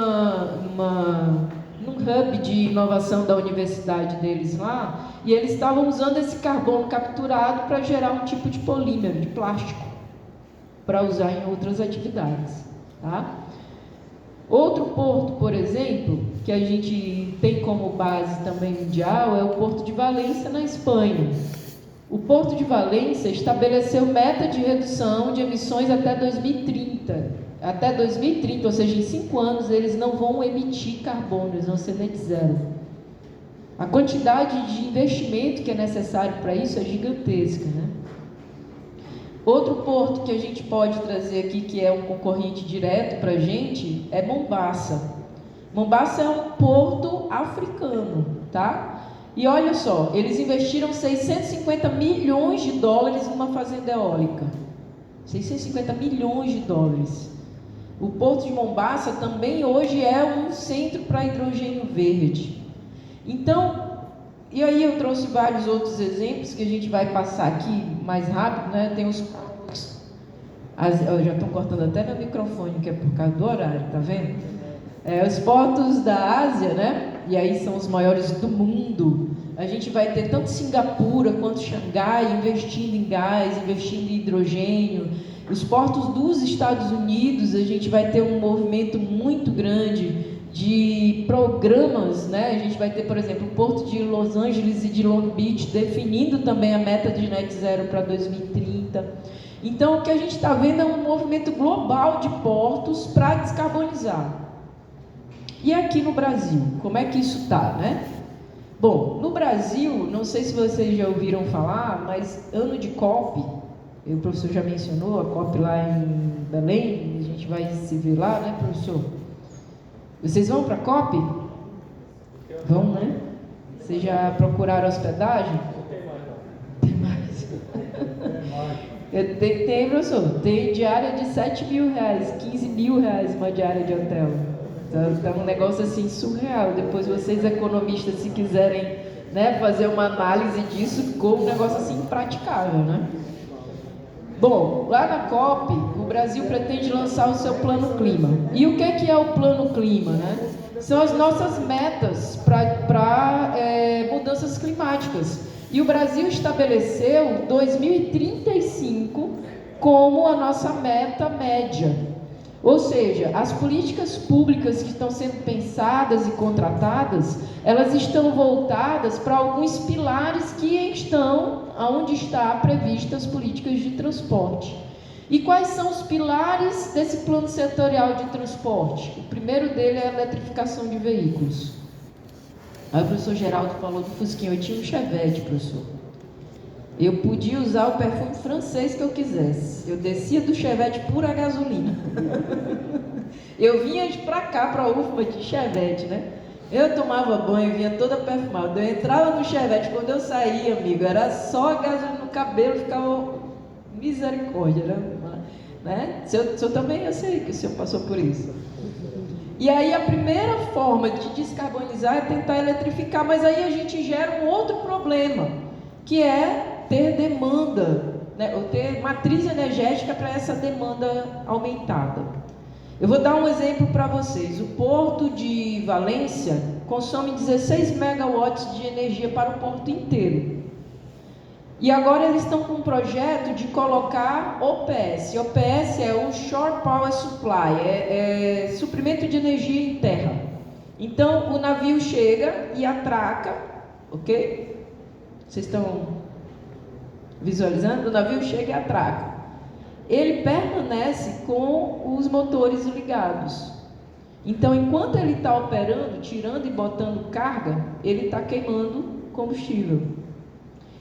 hub de inovação da universidade deles lá, e eles estavam usando esse carbono capturado para gerar um tipo de polímero, de plástico, para usar em outras atividades. Tá? Outro porto, por exemplo, que a gente tem como base também mundial, é o Porto de Valência, na Espanha. O Porto de Valência estabeleceu meta de redução de emissões até 2030. Até 2030, ou seja, em 5 anos, eles não vão emitir carbono, eles vão ser net zero. A quantidade de investimento que é necessário para isso é gigantesca, né? Outro porto que a gente pode trazer aqui, que é um concorrente direto para a gente, é Mombasa. Mombasa é um porto africano, tá? E olha só, eles investiram 650 milhões de dólares numa fazenda eólica. 650 milhões de dólares. O porto de Mombasa também hoje é um centro para hidrogênio verde. Então, e aí eu trouxe vários outros exemplos que a gente vai passar aqui mais rápido, né? Tem os portos, eu já estou cortando até meu microfone, que é por causa do horário, tá vendo? Os portos da Ásia, né? E aí são os maiores do mundo. A gente vai ter tanto Singapura quanto Xangai investindo em gás, investindo em hidrogênio. Os portos dos Estados Unidos, a gente vai ter um movimento muito grande de programas, né? A gente vai ter, por exemplo, o Porto de Los Angeles e de Long Beach definindo também a meta de net zero para 2030. Então, o que a gente está vendo é um movimento global de portos para descarbonizar. E aqui no Brasil, como é que isso está, né? Bom, no Brasil, não sei se vocês já ouviram falar, mas ano de COP, o professor já mencionou a COP lá em Belém, a gente vai se ver lá, né, professor? Vocês vão para a COP? Vão, né? Vocês já procuraram hospedagem? Tem mais. Tem, professor. Tem diária de R$7.000, R$15.000 uma diária de hotel. Então, um negócio assim surreal. Depois vocês economistas, se quiserem, né, fazer uma análise disso, ficou um negócio assim impraticável, né? Bom, lá na COP, o Brasil pretende lançar o seu plano clima. E o que é o plano clima, né? São as nossas metas para mudanças climáticas. E o Brasil estabeleceu 2035 como a nossa meta média. Ou seja, as políticas públicas que estão sendo pensadas e contratadas, elas estão voltadas para alguns pilares que estão onde está previstas as políticas de transporte. E quais são os pilares desse plano setorial de transporte? O primeiro dele é a eletrificação de veículos. Aí o professor Geraldo falou do Fusquinha. Eu tinha um Chevette, professor. Eu podia usar o perfume francês que eu quisesse. Eu descia do Chevette pura gasolina. Eu vinha para cá, para a UFMA de Chevette, né? Eu tomava banho, vinha toda perfumada. Eu entrava no Chevette, quando eu saía, amigo, era só a gasolina no cabelo, ficava misericórdia, né? O senhor também, eu sei que o senhor passou por isso. E aí a primeira forma de descarbonizar é tentar eletrificar, mas aí a gente gera um outro problema, que é ter demanda, né, ou ter matriz energética para essa demanda aumentada. Eu vou dar um exemplo para vocês. O Porto de Valência consome 16 megawatts de energia para o porto inteiro. E agora eles estão com um projeto de colocar OPS. OPS é o Shore Power Supply, é suprimento de energia em terra. Então o navio chega e atraca, ok? Vocês estão visualizando? O navio chega e atraca. Ele permanece com os motores ligados. Então, enquanto ele está operando, tirando e botando carga, ele está queimando combustível.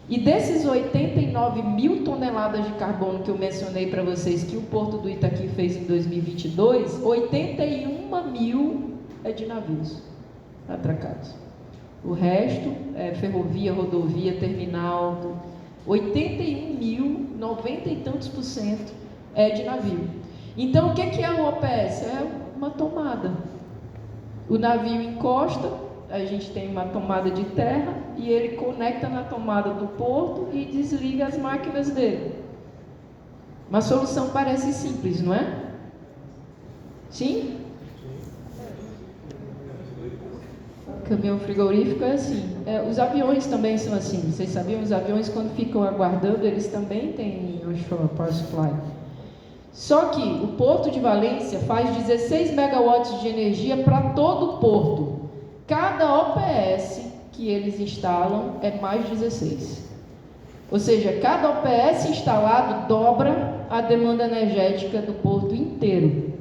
E desses 89 mil toneladas de carbono que eu mencionei para vocês que o Porto do Itaqui fez em 2022, 81 mil é de navios atracados. O resto é ferrovia, rodovia, terminal. 81 mil, 90 e tantos % é de navio. Então, o que é o OPS? É uma tomada. O navio encosta, a gente tem uma tomada de terra e ele conecta na tomada do porto e desliga as máquinas dele. Uma solução parece simples, não é? Sim? Caminhão frigorífico é assim. Os aviões também são assim. Vocês sabiam? Os aviões, quando ficam aguardando, eles também têm o Shore Power Supply. Só que o Porto de Valência faz 16 megawatts de energia para todo o porto. Cada OPS que eles instalam é mais 16. Ou seja, cada OPS instalado dobra a demanda energética do porto inteiro.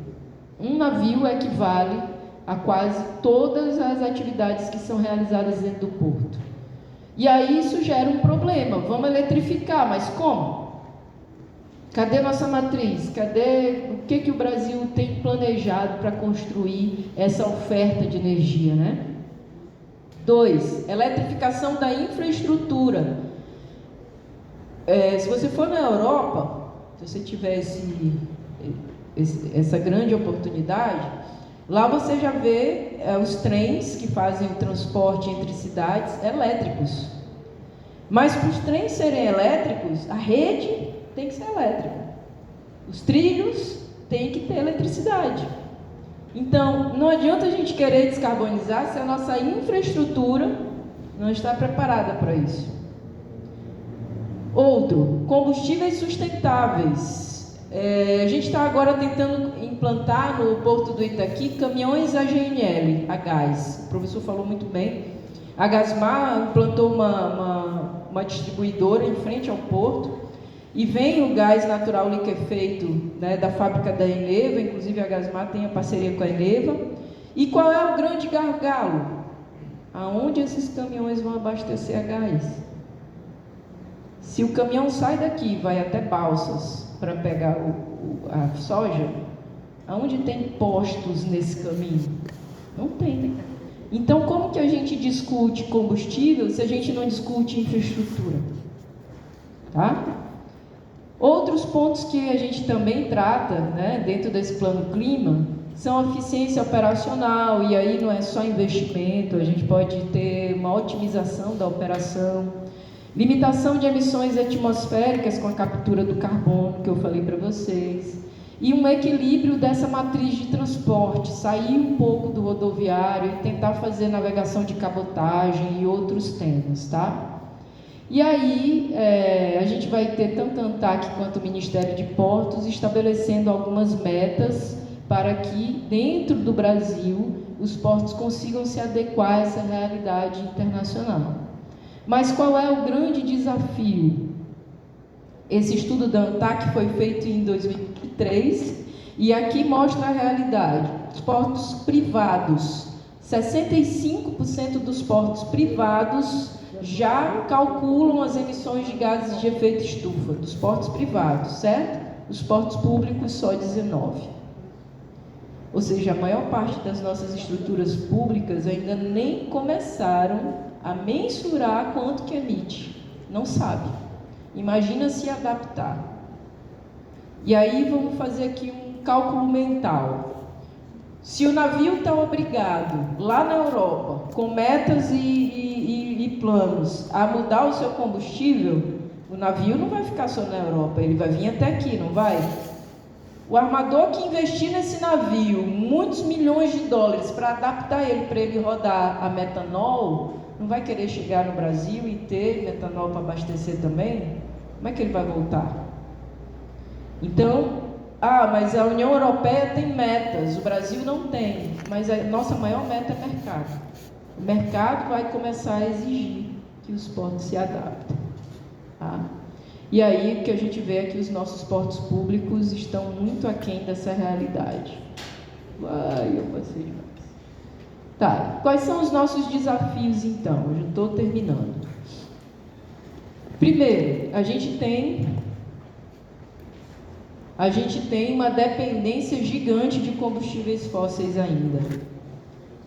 Um navio equivale a quase todas as atividades que são realizadas dentro do porto. E aí isso gera um problema. Vamos eletrificar, mas como? Cadê nossa matriz? Cadê o que o Brasil tem planejado para construir essa oferta de energia, né? 2. Eletrificação da infraestrutura. Se você for na Europa, se você tiver essa grande oportunidade, lá você já vê os trens que fazem o transporte entre cidades elétricos. Mas para os trens serem elétricos, a rede tem que ser elétrica. Os trilhos têm que ter eletricidade. Então, não adianta a gente querer descarbonizar se a nossa infraestrutura não está preparada para isso. Outro, combustíveis sustentáveis. A gente está agora tentando implantar no Porto do Itaqui caminhões a GNL, a gás. O professor falou muito bem. A Gasmar implantou uma distribuidora em frente ao porto e vem o gás natural liquefeito, né, da fábrica da Eneva, inclusive a Gasmar tem a parceria com a Eneva. E qual é o grande gargalo? Aonde esses caminhões vão abastecer a gás? Se o caminhão sai daqui, vai até Balsas para pegar a soja, aonde tem postos nesse caminho? Não tem. Então, como que a gente discute combustível se a gente não discute infraestrutura? Tá? Outros pontos que a gente também trata, né, dentro desse plano clima, são a eficiência operacional, e aí não é só investimento, a gente pode ter uma otimização da operação, limitação de emissões atmosféricas com a captura do carbono, que eu falei para vocês, e um equilíbrio dessa matriz de transporte, sair um pouco do rodoviário e tentar fazer navegação de cabotagem e outros temas, tá? E aí, a gente vai ter tanto a ANTAC quanto o Ministério de Portos estabelecendo algumas metas para que, dentro do Brasil, os portos consigam se adequar a essa realidade internacional. Mas qual é o grande desafio? Esse estudo da ANTAC foi feito em 2003 e aqui mostra a realidade. Os portos privados, 65% dos portos privados já calculam as emissões de gases de efeito estufa, dos portos privados, certo? Os portos públicos, só 19%. Ou seja, a maior parte das nossas estruturas públicas ainda nem começaram a mensurar quanto que emite. Não sabe. Imagina se adaptar. E aí vamos fazer aqui um cálculo mental. Se o navio está obrigado, lá na Europa, com metas e planos, a mudar o seu combustível, o navio não vai ficar só na Europa, ele vai vir até aqui, não vai? O armador que investir nesse navio muitos milhões de dólares para adaptar ele, para ele rodar a metanol, não vai querer chegar no Brasil e ter metanol para abastecer também? Como é que ele vai voltar? Então, mas a União Europeia tem metas, o Brasil não tem, mas a nossa maior meta é mercado. O mercado vai começar a exigir que os portos se adaptem. Tá? E aí o que a gente vê é que os nossos portos públicos estão muito aquém dessa realidade. Eu passei demais. Tá, quais são os nossos desafios então? Eu já estou terminando. Primeiro, a gente tem uma dependência gigante de combustíveis fósseis ainda.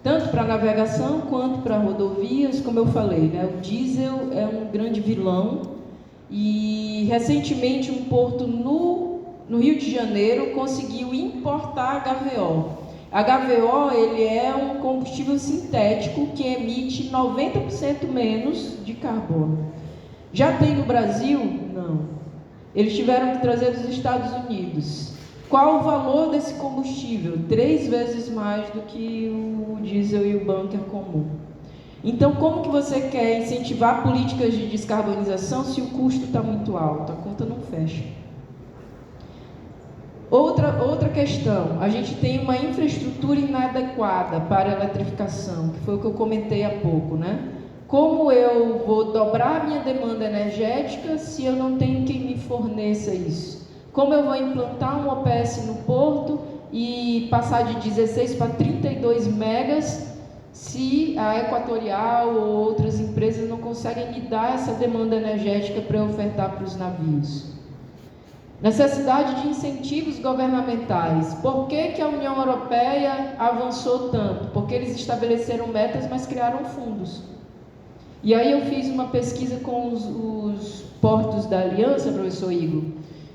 Tanto para navegação quanto para rodovias, como eu falei, né? O diesel é um grande vilão. E recentemente um porto no Rio de Janeiro conseguiu importar HVO. HVO ele é um combustível sintético que emite 90% menos de carbono. Já tem no Brasil? Não. Eles tiveram que trazer dos Estados Unidos. Qual o valor desse combustível? 3 vezes mais do que o diesel e o bunker comum. Então, como que você quer incentivar políticas de descarbonização se o custo está muito alto? A conta não fecha. Outra questão, a gente tem uma infraestrutura inadequada para a eletrificação, que foi o que eu comentei há pouco, né? Como eu vou dobrar a minha demanda energética se eu não tenho quem me forneça isso? Como eu vou implantar um OPS no porto e passar de 16 para 32 megas se a Equatorial ou outras empresas não conseguem me dar essa demanda energética para eu ofertar para os navios? Necessidade de incentivos governamentais. Por que a União Europeia avançou tanto? Porque eles estabeleceram metas, mas criaram fundos. E aí eu fiz uma pesquisa com os portos da Aliança, professor Igor,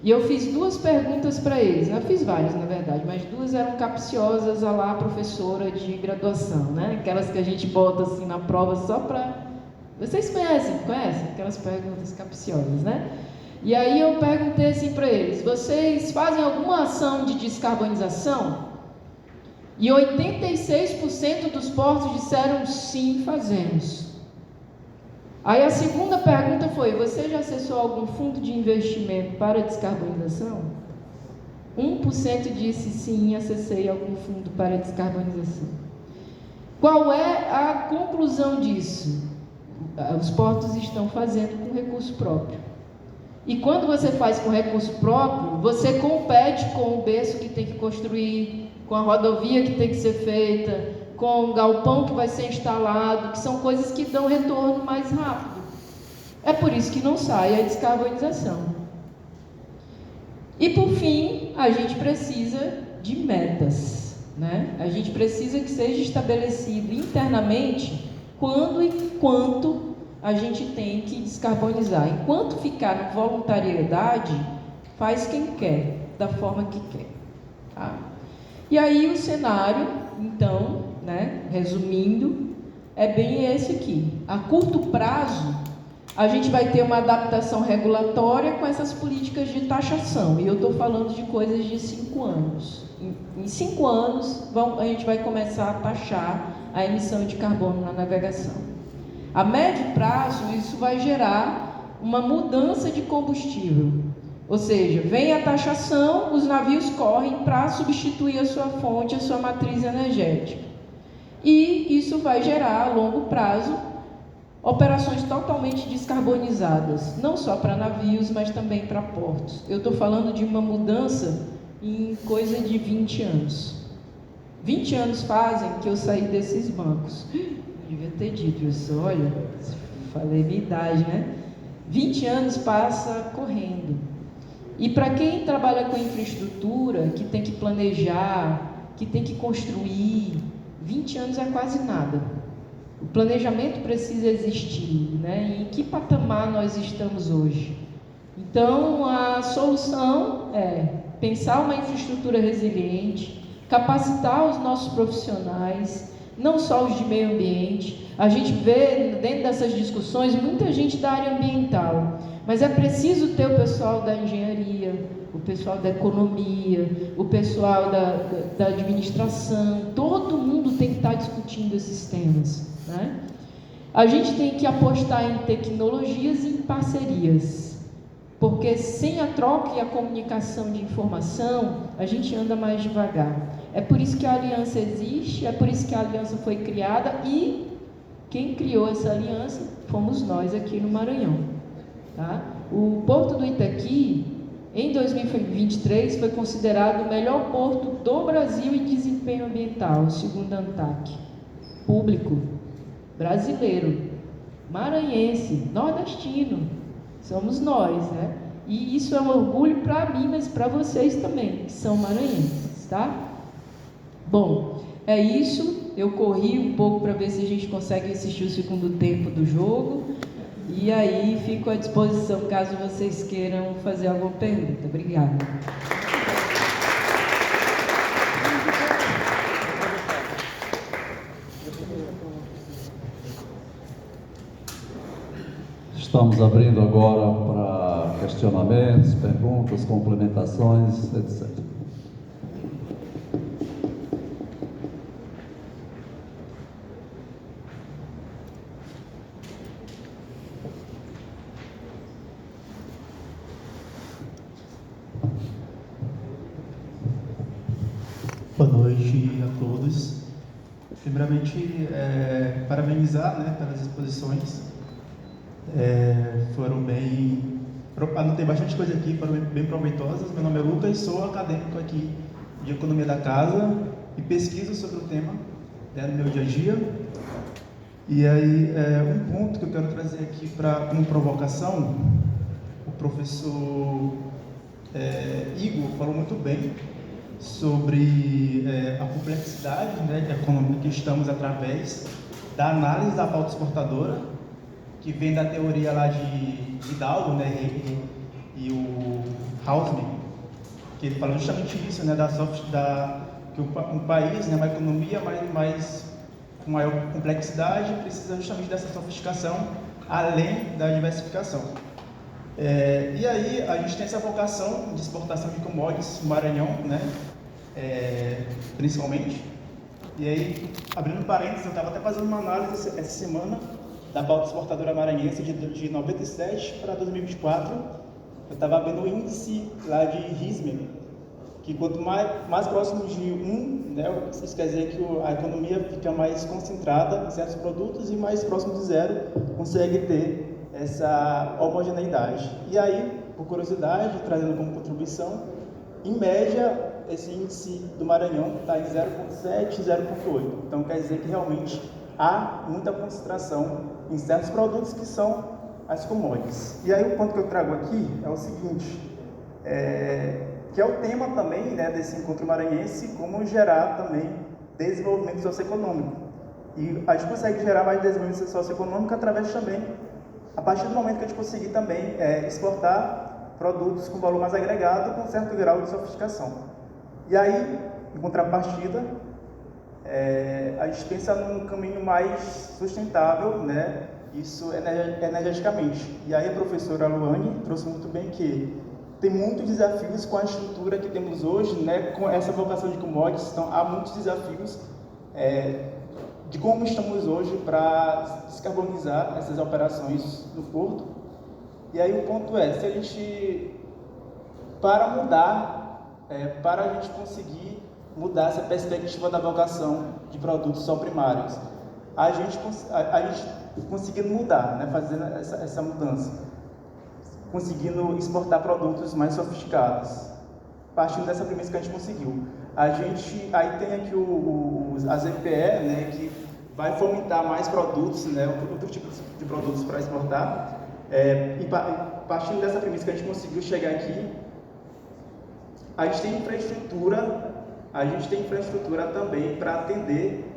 e eu fiz 2 perguntas para eles. Eu fiz várias, na verdade, mas 2 eram capciosas, a lá professora de graduação, né? Aquelas que a gente bota assim na prova só para... Vocês conhecem? Aquelas perguntas capciosas, né? E aí eu perguntei assim para eles: vocês fazem alguma ação de descarbonização? E 86% dos portos disseram sim, fazemos. Aí a segunda pergunta foi: você já acessou algum fundo de investimento para descarbonização? 1% disse sim, acessei algum fundo para descarbonização. Qual é a conclusão disso? Os portos estão fazendo com recurso próprio. E quando você faz com recurso próprio, você compete com o berço que tem que construir, com a rodovia que tem que ser feita, com o galpão que vai ser instalado, que são coisas que dão retorno mais rápido. É por isso que não sai a descarbonização. E por fim, a gente precisa de metas, né? A gente precisa que seja estabelecido internamente quando e quanto a gente tem que descarbonizar. Enquanto ficar na voluntariedade, faz quem quer, da forma que quer. Tá? E aí o cenário, então, né, resumindo, é bem esse aqui. A curto prazo, a gente vai ter uma adaptação regulatória com essas políticas de taxação. E eu estou falando de coisas de 5 anos. Em 5 anos, a gente vai começar a taxar a emissão de carbono na navegação. A médio prazo, isso vai gerar uma mudança de combustível. Ou seja, vem a taxação, os navios correm para substituir a sua fonte, a sua matriz energética. E isso vai gerar, a longo prazo, operações totalmente descarbonizadas, não só para navios, mas também para portos. Eu estou falando de uma mudança em coisa de 20 anos. 20 anos fazem que eu saí desses bancos. Devia ter dito isso, olha, falei minha idade, né? 20 anos passa correndo. E para quem trabalha com infraestrutura, que tem que planejar, que tem que construir, 20 anos é quase nada. O planejamento precisa existir, né? E em que patamar nós estamos hoje? Então, a solução é pensar uma infraestrutura resiliente, capacitar os nossos profissionais, não só os de meio ambiente. A gente vê dentro dessas discussões muita gente da área ambiental, mas é preciso ter o pessoal da engenharia, o pessoal da economia, o pessoal da administração. Todo mundo tem que estar discutindo esses temas, né? A gente tem que apostar em tecnologias e em parcerias, porque sem a troca e a comunicação de informação, a gente anda mais devagar. É por isso que a aliança existe, é por isso que a aliança foi criada, e quem criou essa aliança fomos nós aqui no Maranhão. Tá? O Porto do Itaqui, em 2023, foi considerado o melhor porto do Brasil em desempenho ambiental, segundo a ANTAC. Público, brasileiro, maranhense, nordestino, somos nós, né? E isso é um orgulho para mim, mas para vocês também, que são maranhenses, tá? Bom, é isso. Eu corri um pouco para ver se a gente consegue assistir o segundo tempo do jogo. E aí, fico à disposição caso vocês queiram fazer alguma pergunta. Obrigada.
Estamos abrindo agora para questionamentos, perguntas, complementações, etc.
Boa noite a todos. Primeiramente, parabenizar, né, pelas exposições. Foram bem... Anotei bastante coisa aqui, foram bem proveitosas. Meu nome é Lucas, sou acadêmico aqui de Economia da Casa e pesquiso sobre o tema, né, no meu dia a dia. E aí, um ponto que eu quero trazer aqui como provocação, o professor Igor falou muito bem sobre a complexidade, né, de economia que estamos através da análise da pauta exportadora, que vem da teoria lá de Hidalgo, né, e o Hausmann, que ele fala justamente isso, né, que um país, né, uma economia mais com maior complexidade precisa justamente dessa sofisticação, além da diversificação. E aí a gente tem essa vocação de exportação de commodities no Maranhão, né, principalmente. E aí, abrindo parênteses, eu estava até fazendo uma análise essa semana da pauta exportadora maranhense de 97 para 2024. Eu estava vendo o índice lá de Hausmann, que quanto mais próximo de 1, né, isso quer dizer que a economia fica mais concentrada em certos produtos, e mais próximo de 0 consegue ter essa homogeneidade. E aí, por curiosidade, trazendo como contribuição, em média, esse índice do Maranhão está em 0,7, 0,8. Então, quer dizer que realmente há muita concentração em certos produtos que são as commodities. E aí, o ponto que eu trago aqui é o seguinte: que é o tema também, né, desse encontro maranhense, como gerar também desenvolvimento socioeconômico. E a gente consegue gerar mais desenvolvimento socioeconômico através também, a partir do momento que a gente conseguir também exportar produtos com valor mais agregado, com certo grau de sofisticação. E aí, em contrapartida, a gente pensa num caminho mais sustentável, né? Isso energeticamente. E aí a professora Luane trouxe muito bem que tem muitos desafios com a estrutura que temos hoje, né? Com essa vocação de commodities, então há muitos desafios de como estamos hoje para descarbonizar essas operações no porto. E aí o ponto se a gente, para mudar, para a gente conseguir mudar essa perspectiva da vocação de produtos só primários, a gente conseguindo mudar, né, fazendo essa mudança, conseguindo exportar produtos mais sofisticados, partindo dessa premissa que a gente conseguiu. A gente, aí tem aqui a ZPE, né, que vai fomentar mais produtos, né, outro tipo de produtos para exportar, e partindo dessa premissa que a gente conseguiu chegar aqui, a gente tem infraestrutura também para atender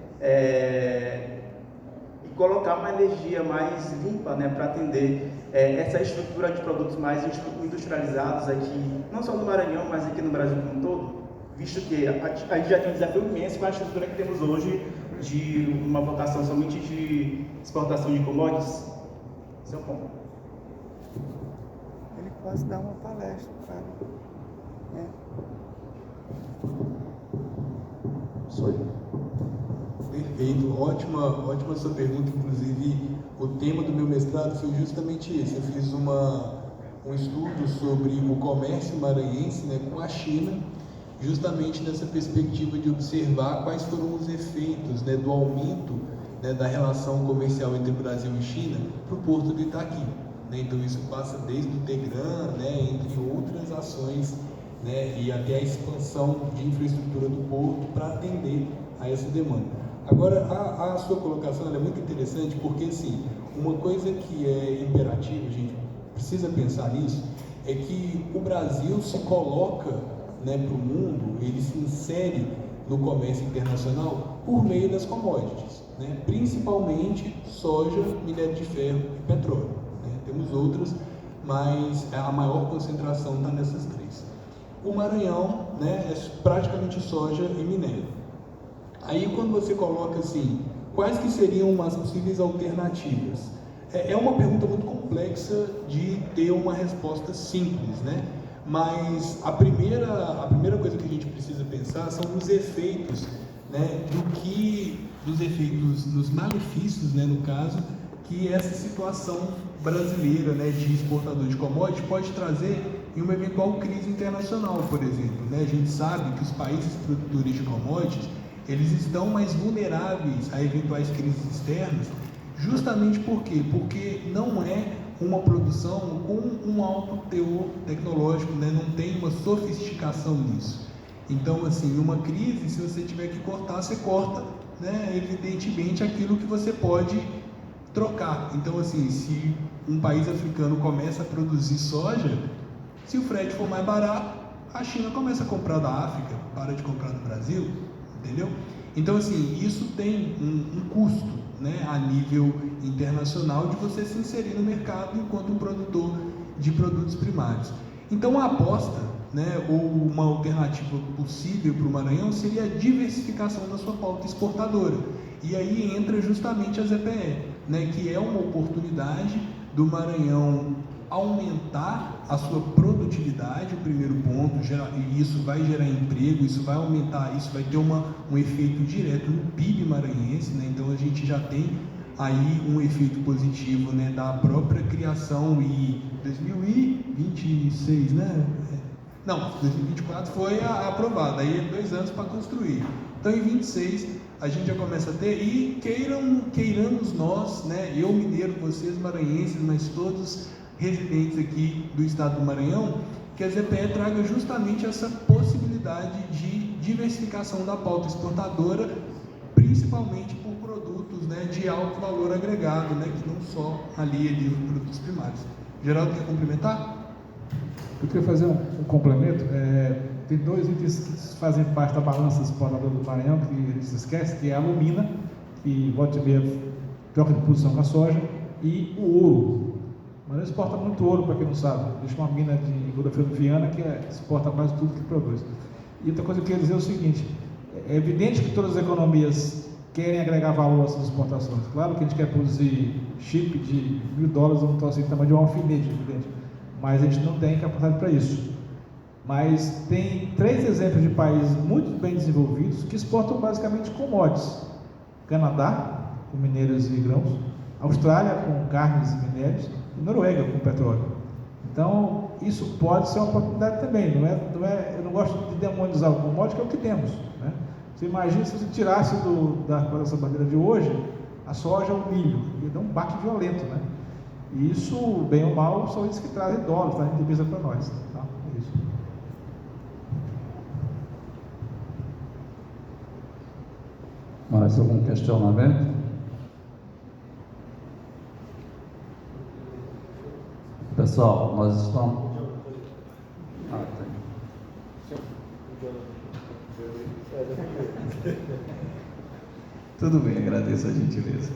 e colocar uma energia mais limpa, né, para atender essa estrutura de produtos mais industrializados aqui, não só no Maranhão, mas aqui no Brasil como um todo, visto que a gente já tem um desafio imenso com a estrutura que temos hoje de uma vocação somente de exportação de commodities. Esse é o ponto.
Ele quase dá uma palestra, cara.
Perfeito, ótima sua pergunta. Inclusive, o tema do meu mestrado foi justamente esse. Eu fiz um estudo sobre o comércio maranhense, né, com a China, justamente nessa perspectiva de observar quais foram os efeitos, né, do aumento, né, da relação comercial entre Brasil e China para o porto de Itaqui. Né? Então isso passa desde o Tegran, né, entre outras ações, né, e até a expansão de infraestrutura do porto para atender a essa demanda. Agora, a sua colocação é muito interessante, porque assim, uma coisa que é imperativa, a gente precisa pensar nisso, é que o Brasil se coloca, né, para o mundo, ele se insere no comércio internacional por meio das commodities, né, principalmente soja, minério de ferro e petróleo. Né? Temos outras, mas a maior concentração está nessas três. O Maranhão, né, é praticamente soja e minério. Aí quando você coloca assim, quais que seriam as possíveis alternativas? É uma pergunta muito complexa de ter uma resposta simples, né? Mas a primeira coisa que a gente precisa pensar são os efeitos, né, dos efeitos, nos malefícios, né, no caso, que essa situação brasileira, né, de exportador de commodities pode trazer em uma eventual crise internacional, por exemplo. Né? A gente sabe que os países produtores de commodities, eles estão mais vulneráveis a eventuais crises externas, justamente por quê? Porque não é uma produção com um alto teor tecnológico, né? Não tem uma sofisticação nisso. Então, assim, uma crise, se você tiver que cortar, você corta, né, evidentemente, aquilo que você pode trocar. Então, assim, se um país africano começa a produzir soja, se o frete for mais barato, a China começa a comprar da África, para de comprar do Brasil, entendeu? Então, assim, isso tem um custo, né, a nível internacional de você se inserir no mercado enquanto um produtor de produtos primários. Então, a aposta, né, ou uma alternativa possível para o Maranhão seria a diversificação da sua pauta exportadora. E aí entra justamente a ZPE, né, que é uma oportunidade do Maranhão aumentar a sua produtividade, o primeiro ponto, e isso vai gerar emprego, isso vai aumentar, isso vai ter um efeito direto no PIB maranhense, né? Então a gente já tem aí um efeito positivo, né, da própria criação. E 2026, né? Não, 2024 foi aprovado, aí é 2 anos para construir. Então em 26 a gente já começa a ter, e queiramos nós, né, eu mineiro, vocês maranhenses, mas todos residentes aqui do estado do Maranhão, que a ZPE traga justamente essa possibilidade de diversificação da pauta exportadora, principalmente por produtos, né, de alto valor agregado, né, que não só ali os produtos primários. Geraldo, quer complementar?
Eu queria fazer um complemento. Tem dois itens que fazem parte da balança exportadora do Maranhão, que eles esquecem, que é a alumina, que volta e meia troca de posição com a soja, e o ouro. O Maranhão exporta muito ouro, para quem não sabe. Existe uma mina de Rodolfo Viana que exporta quase tudo que produz. E outra coisa que eu queria dizer é o seguinte: é evidente que todas as economias querem agregar valor às suas exportações. Claro que a gente quer produzir chip de $1.000, eu não estou assim, tamanho de um alfinete, evidente, mas a gente não tem capacidade para isso. Mas tem 3 exemplos de países muito bem desenvolvidos que exportam basicamente commodities: Canadá, com minérios e grãos, Austrália, com carnes e minérios, e Noruega, com petróleo. Então, isso pode ser uma oportunidade também. Eu não gosto de demonizar o commodity, que é o que temos, né? Você imagina se você tirasse dessa bandeira de hoje a soja ou o milho, ia dar um baque violento, né? E isso, bem ou mal, são eles que trazem dólares, trazem divisa para nós. Tá? É isso.
Mais algum questionamento? Pessoal, nós estamos...
Tudo bem, agradeço a gentileza.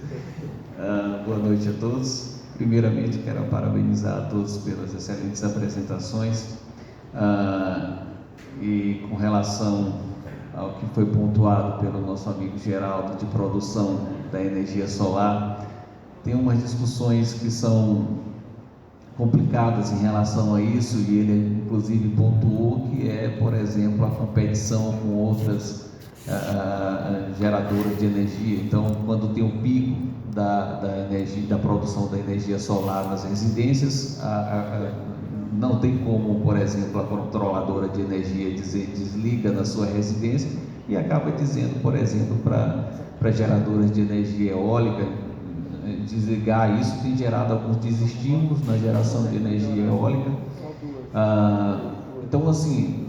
Boa noite a todos. Primeiramente, quero parabenizar a todos pelas excelentes apresentações. E com relação ao que foi pontuado pelo nosso amigo Geraldo de produção da energia solar, tem umas discussões que são complicadas em relação a isso, e ele inclusive pontuou que é, por exemplo, a competição com outras geradoras de energia. Então, quando tem um pico da energia, da produção da energia solar nas residências, não tem como, por exemplo, a controladora de energia dizer desliga na sua residência, e acaba dizendo, por exemplo, para geradoras de energia eólica desligar. Isso tem gerado alguns desestímulos na geração de energia eólica. Então, assim,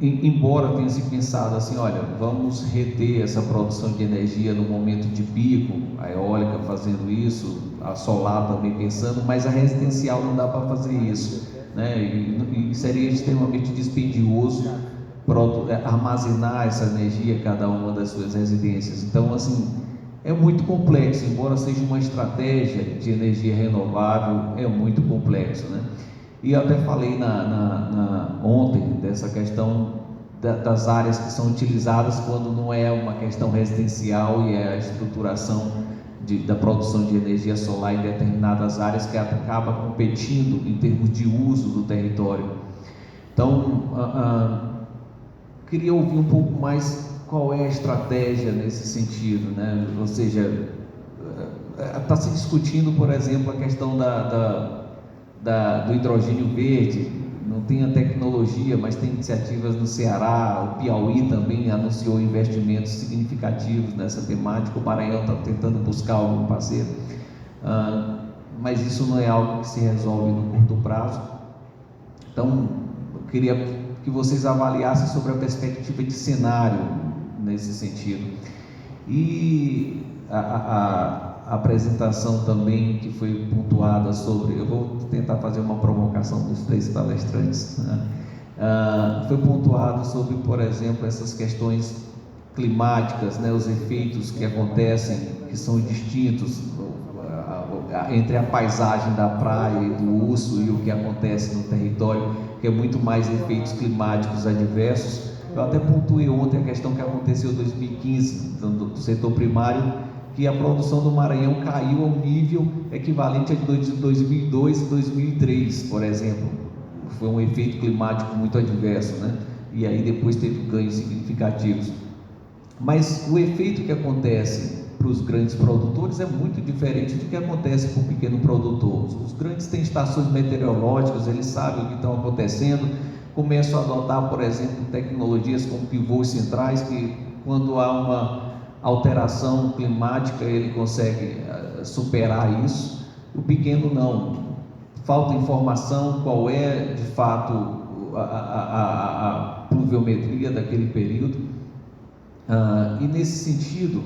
embora tenha se pensado assim, olha, vamos reter essa produção de energia no momento de pico, a eólica fazendo isso, a solar também pensando, mas a residencial não dá para fazer isso, né? E seria extremamente dispendioso armazenar essa energia cada uma das suas residências. Então, assim, é muito complexo, embora seja uma estratégia de energia renovável, é muito complexo, né? E eu até falei ontem dessa questão das áreas que são utilizadas quando não é uma questão residencial, e é a estruturação da produção de energia solar em determinadas áreas que acaba competindo em termos de uso do território. Então, queria ouvir um pouco mais qual é a estratégia nesse sentido, né? Ou seja, está se discutindo, por exemplo, a questão do hidrogênio verde. Não tem a tecnologia, mas tem iniciativas no Ceará. O Piauí também anunciou investimentos significativos nessa temática. O Maranhão está tentando buscar algum parceiro, mas isso não é algo que se resolve no curto prazo. Então, eu queria que vocês avaliassem sobre a perspectiva de cenário nesse sentido. E a apresentação também que foi pontuada sobre, eu vou tentar fazer uma provocação dos 3 palestrantes, né? Foi pontuado sobre, por exemplo, essas questões climáticas, né? Os efeitos que acontecem, que são distintos entre a paisagem da praia e do Urso e o que acontece no território, que é muito mais efeitos climáticos adversos. Eu até pontuei ontem a questão que aconteceu em 2015 do setor primário, que a produção do Maranhão caiu ao nível equivalente a de 2002 e 2003, por exemplo. Foi um efeito climático muito adverso, né? E aí depois teve ganhos significativos. Mas o efeito que acontece para os grandes produtores é muito diferente do que acontece para o pequeno produtor. Os grandes têm estações meteorológicas, eles sabem o que está acontecendo, começam a adotar, por exemplo, tecnologias como pivôs centrais, que quando há uma alteração climática ele consegue superar isso. O pequeno não, falta informação qual é de fato a pluviometria daquele período, e nesse sentido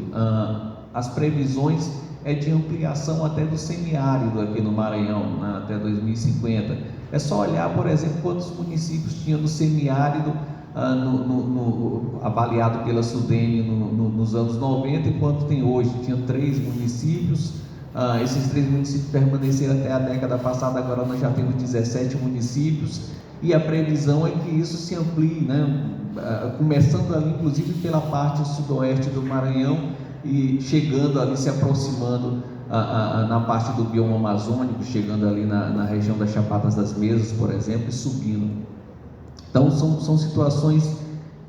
as previsões é de ampliação até do semiárido aqui no Maranhão, né, até 2050. É só olhar, por exemplo, quantos municípios tinha no semiárido, avaliado pela SUDENE nos anos 90 e quanto tem hoje. Tinha 3 municípios, esses 3 municípios permaneceram até a década passada, agora nós já temos 17 municípios, e a previsão é que isso se amplie, né? Começando ali inclusive pela parte sudoeste do Maranhão e chegando ali, se aproximando na parte do bioma amazônico, chegando ali na região das Chapadas das Mesas, por exemplo, e subindo. Então são situações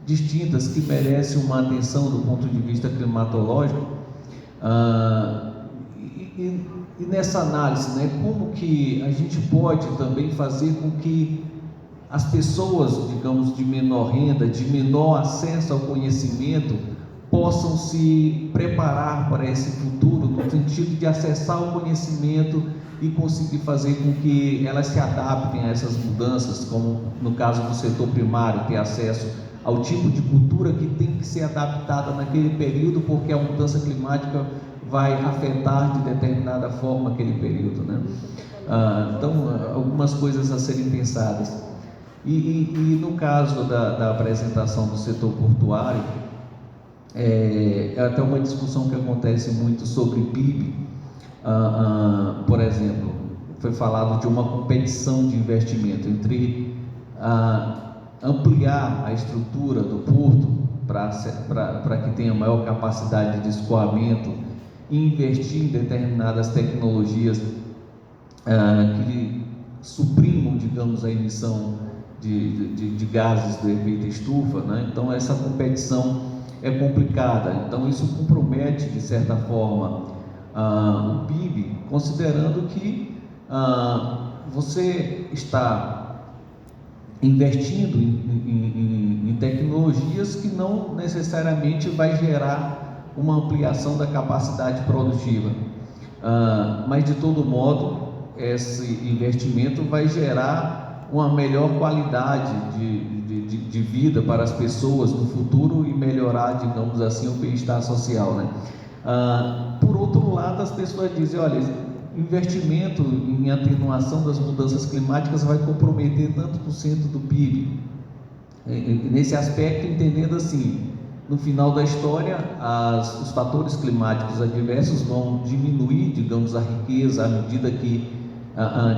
distintas que merecem uma atenção do ponto de vista climatológico, e nessa análise, né, como que a gente pode também fazer com que as pessoas, digamos, de menor renda, de menor acesso ao conhecimento, possam se preparar para esse futuro, no sentido de acessar o conhecimento e conseguir fazer com que elas se adaptem a essas mudanças, como no caso do setor primário, ter acesso ao tipo de cultura que tem que ser adaptada naquele período, porque a mudança climática vai afetar de determinada forma aquele período, né? Então, algumas coisas a serem pensadas. E no caso da apresentação do setor portuário, é até uma discussão que acontece muito sobre PIB. Por exemplo, foi falado de uma competição de investimento entre ampliar a estrutura do porto para que tenha maior capacidade de escoamento e investir em determinadas tecnologias que suprimam, digamos, a emissão de gases do efeito estufa, né? Então essa competição é complicada, então isso compromete de certa forma o PIB, considerando que você está investindo em tecnologias que não necessariamente vai gerar uma ampliação da capacidade produtiva, mas de todo modo esse investimento vai gerar uma melhor qualidade de vida para as pessoas no futuro e melhorar, digamos assim, o bem-estar social, né? Por outro lado, as pessoas dizem, olha, investimento em atenuação das mudanças climáticas vai comprometer tanto por cento do PIB. Nesse aspecto, entendendo assim, no final da história, os fatores climáticos adversos vão diminuir, digamos, a riqueza à medida que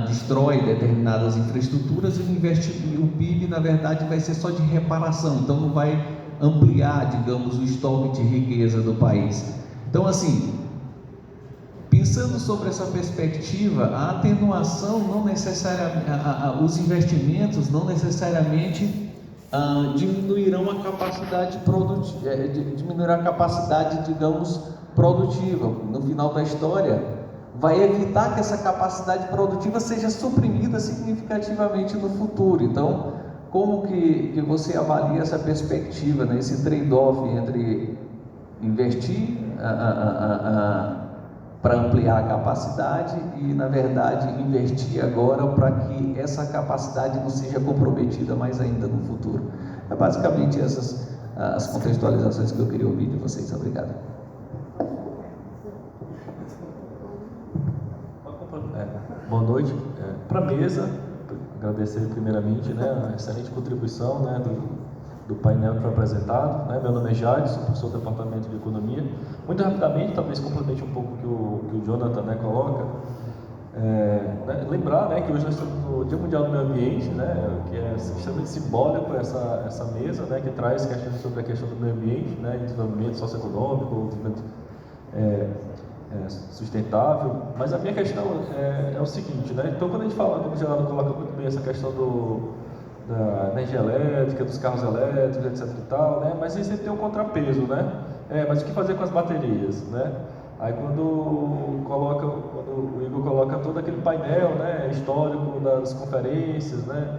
destrói determinadas infraestruturas, e o PIB, na verdade, vai ser só de reparação, então não vai ampliar, digamos, o estoque de riqueza do país. Então, assim, pensando sobre essa perspectiva, a atenuação não necessariamente, os investimentos não necessariamente diminuirão a capacidade produtiva, diminuirá a capacidade, digamos, produtiva. No final da história, vai evitar que essa capacidade produtiva seja suprimida significativamente no futuro. Então, como que você avalia essa perspectiva, né? Esse trade-off entre investir para ampliar a capacidade e, na verdade, investir agora para que essa capacidade não seja comprometida mais ainda no futuro? É basicamente essas as contextualizações que eu queria ouvir de vocês. Obrigado.
Boa noite. Para a mesa, agradecer primeiramente, né, a excelente contribuição, né, do painel que foi apresentado, né? Meu nome é Jade, sou professor do Departamento de Economia. Muito rapidamente, talvez complemente um pouco o que o Jonathan, né, coloca. Né, lembrar, né, que hoje nós estamos no Dia Mundial do Meio Ambiente, né, que é extremamente simbólico essa mesa, né, que traz questões sobre a questão do meio ambiente, né, desenvolvimento socioeconômico, desenvolvimento sustentável. Mas a minha questão é o seguinte, né, então quando a gente fala, como o Geraldo coloca muito bem essa questão da energia elétrica, dos carros elétricos, etc e tal, né, mas isso tem um contrapeso, né, mas o que fazer com as baterias, né? Aí quando o Igor coloca todo aquele painel, né, histórico das conferências, né,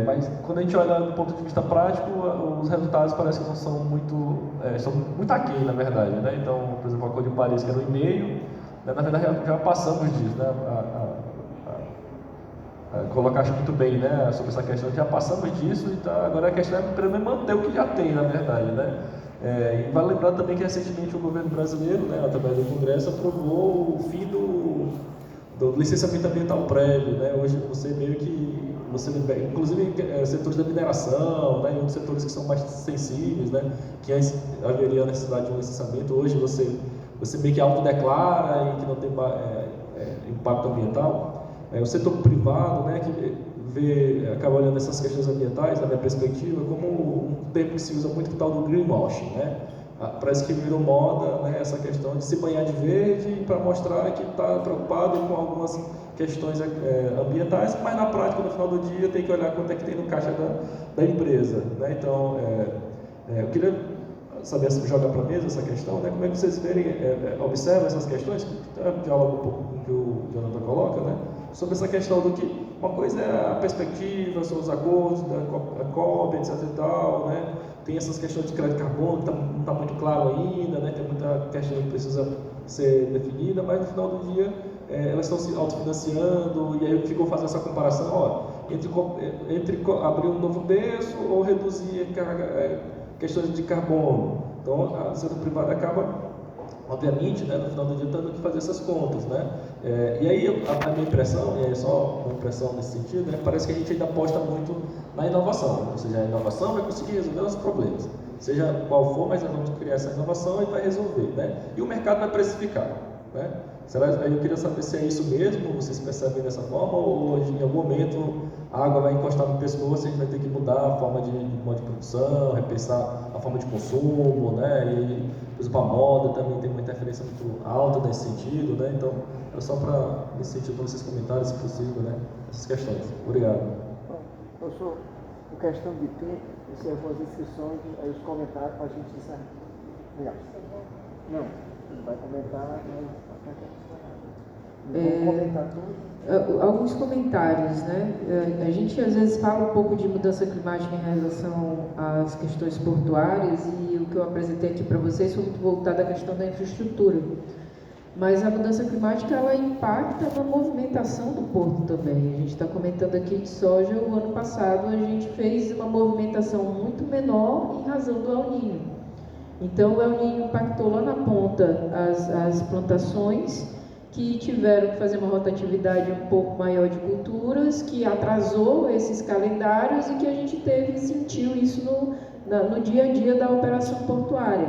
mas quando a gente olha do ponto de vista prático, os resultados parecem que não são são muito aquém, na verdade, né? Então, por exemplo, a Acordo de Paris, que era 1,5, né, na verdade já passamos disso, né? Colocaste muito bem, né, sobre essa questão, já passamos disso, então agora a questão é pelo menos manter o que já tem, na verdade, né? E vale lembrar também que recentemente o governo brasileiro, né, através do Congresso, aprovou o fim do licenciamento ambiental prévio, né? Hoje você meio que, inclusive setores da mineração, né? E outros setores que são mais sensíveis, né? Que haveria a necessidade de um licenciamento. Hoje você meio que autodeclara e que não tem impacto ambiental. O setor privado, né? Que acaba olhando essas questões ambientais, na minha perspectiva, como um termo que se usa muito, que tal do greenwashing, né? Parece que virou moda, né, essa questão de se banhar de verde para mostrar que está preocupado com algumas questões ambientais, mas na prática, no final do dia, tem que olhar quanto é que tem no caixa da empresa, né? Então, eu queria saber, jogar para a mesa essa questão, né? Como é que vocês observam essas questões, que dialoga um pouco com o que o Jonathan coloca, né? Sobre essa questão do que uma coisa é a perspectiva, são os acordos da COB, etc e tal, né? Tem essas questões de crédito de carbono que não está muito claro ainda, né? Tem muita questão que precisa ser definida, mas no final do dia elas estão se autofinanciando, e aí eu fico fazendo essa comparação, entre abrir um novo berço ou reduzir questões de carbono. Então, a setor privado acaba, obviamente, né, no final do dia, tendo que fazer essas contas, né? E aí, a minha impressão, e é só uma impressão nesse sentido, né, parece que a gente ainda aposta muito na inovação, ou seja, a inovação vai conseguir resolver os problemas, seja qual for, mas nós vamos criar essa inovação e vai resolver, né? E o mercado vai precificar, né? Aí eu queria saber se é isso mesmo, vocês percebem dessa forma, ou em algum momento a água vai encostar no pescoço e a gente vai ter que mudar a forma de modo de produção, repensar a forma de consumo, né? E, por exemplo, a moda também tem uma interferência muito alta nesse sentido, né? Então, é só para, nesse sentido, para vocês comentarem, se possível, né? Essas questões. Obrigado.
Bom, professor, por questão de tempo, encerrou as inscrições, aí os comentários para a gente encerrar. Obrigado. Não, ele vai comentar, mas...
Alguns comentários, né? A gente às vezes fala um pouco de mudança climática em relação às questões portuárias, e o que eu apresentei aqui para vocês foi muito voltado à questão da infraestrutura. Mas a mudança climática, ela impacta na movimentação do porto também. A gente está comentando aqui de soja. O ano passado a gente fez uma movimentação muito menor em razão do El Niño. Então o El Niño impactou lá na ponta as plantações, que tiveram que fazer uma rotatividade um pouco maior de culturas, que atrasou esses calendários e que a gente sentiu isso no dia a dia da operação portuária.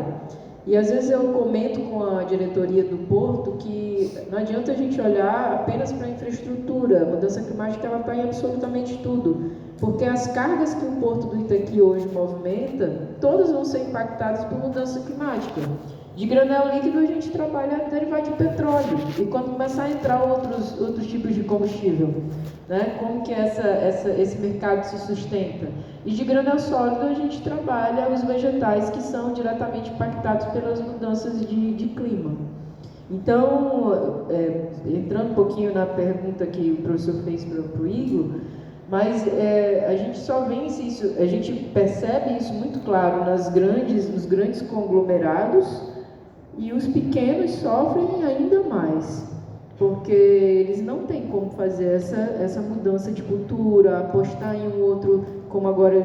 E às vezes eu comento com a diretoria do porto que não adianta a gente olhar apenas para a infraestrutura. A mudança climática está em absolutamente tudo, porque as cargas que o porto do Itaqui hoje movimenta, todas vão ser impactadas por mudança climática. De granel líquido a gente trabalha derivado de petróleo, e quando começar a entrar outros tipos de combustível, né? Como que esse mercado se sustenta? E de granel sólido a gente trabalha os vegetais que são diretamente impactados pelas mudanças de clima. Então, entrando um pouquinho na pergunta que o professor fez para o Igor, mas a gente só vence isso, a gente percebe isso muito claro nos grandes conglomerados, e os pequenos sofrem ainda mais, porque eles não têm como fazer essa mudança de cultura, apostar em um outro, como agora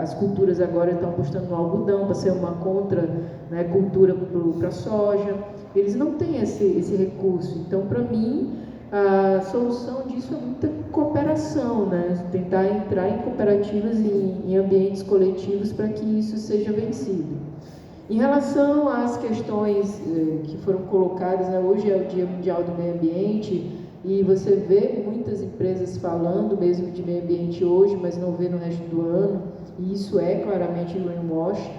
as culturas agora estão apostando no algodão para ser uma cultura para a soja. Eles não têm esse recurso. Então, para mim, a solução disso é muita cooperação, né? Tentar entrar em cooperativas e em ambientes coletivos para que isso seja vencido. Em relação às questões que foram colocadas, né, hoje é o Dia Mundial do Meio Ambiente, e você vê muitas empresas falando mesmo de meio ambiente hoje, mas não vê no resto do ano, e isso é claramente greenwash.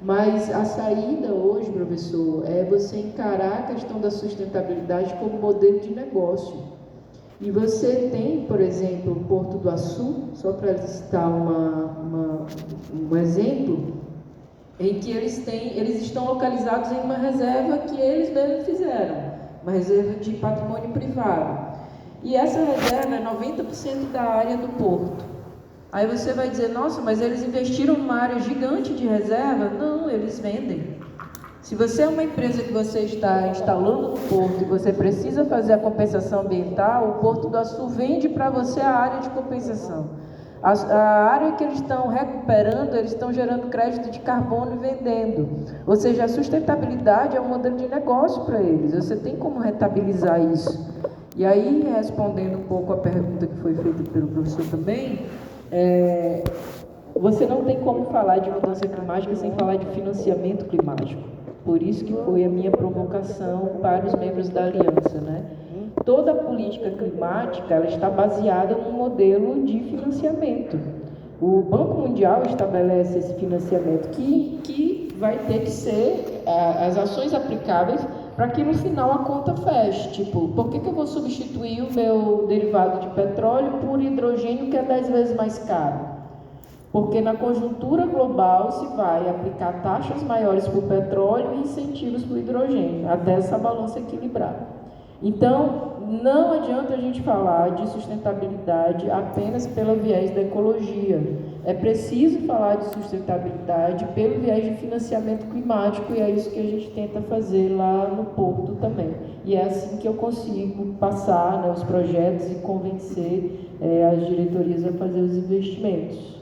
Mas a saída hoje, professor, é você encarar a questão da sustentabilidade como modelo de negócio. E você tem, por exemplo, o Porto do Açu, só para citar um exemplo, em que eles estão localizados em uma reserva que eles mesmos fizeram, uma reserva de patrimônio privado. E essa reserva é 90% da área do porto. Aí você vai dizer, nossa, mas eles investiram numa área gigante de reserva? Não, eles vendem. Se você é uma empresa que você está instalando no porto e você precisa fazer a compensação ambiental, o Porto do Açu vende para você a área de compensação. A área que eles estão recuperando, eles estão gerando crédito de carbono e vendendo. Ou seja, a sustentabilidade é um modelo de negócio para eles. Você tem como rentabilizar isso. E aí, respondendo um pouco a pergunta que foi feita pelo professor também, você não tem como falar de mudança climática sem falar de financiamento climático. Por isso que foi a minha provocação para os membros da aliança, né? Toda a política climática, ela está baseada num modelo de financiamento. O Banco Mundial estabelece esse financiamento que vai ter que ser as ações aplicáveis para que no final a conta feche. Tipo, por que eu vou substituir o meu derivado de petróleo por hidrogênio que é 10 vezes mais caro? Porque na conjuntura global se vai aplicar taxas maiores para o petróleo e incentivos para o hidrogênio, até essa balança equilibrar. Então, não adianta a gente falar de sustentabilidade apenas pelo viés da ecologia. É preciso falar de sustentabilidade pelo viés de financiamento climático, e é isso que a gente tenta fazer lá no Porto também. E é assim que eu consigo passar, né, os projetos e convencer as diretorias a fazer os investimentos.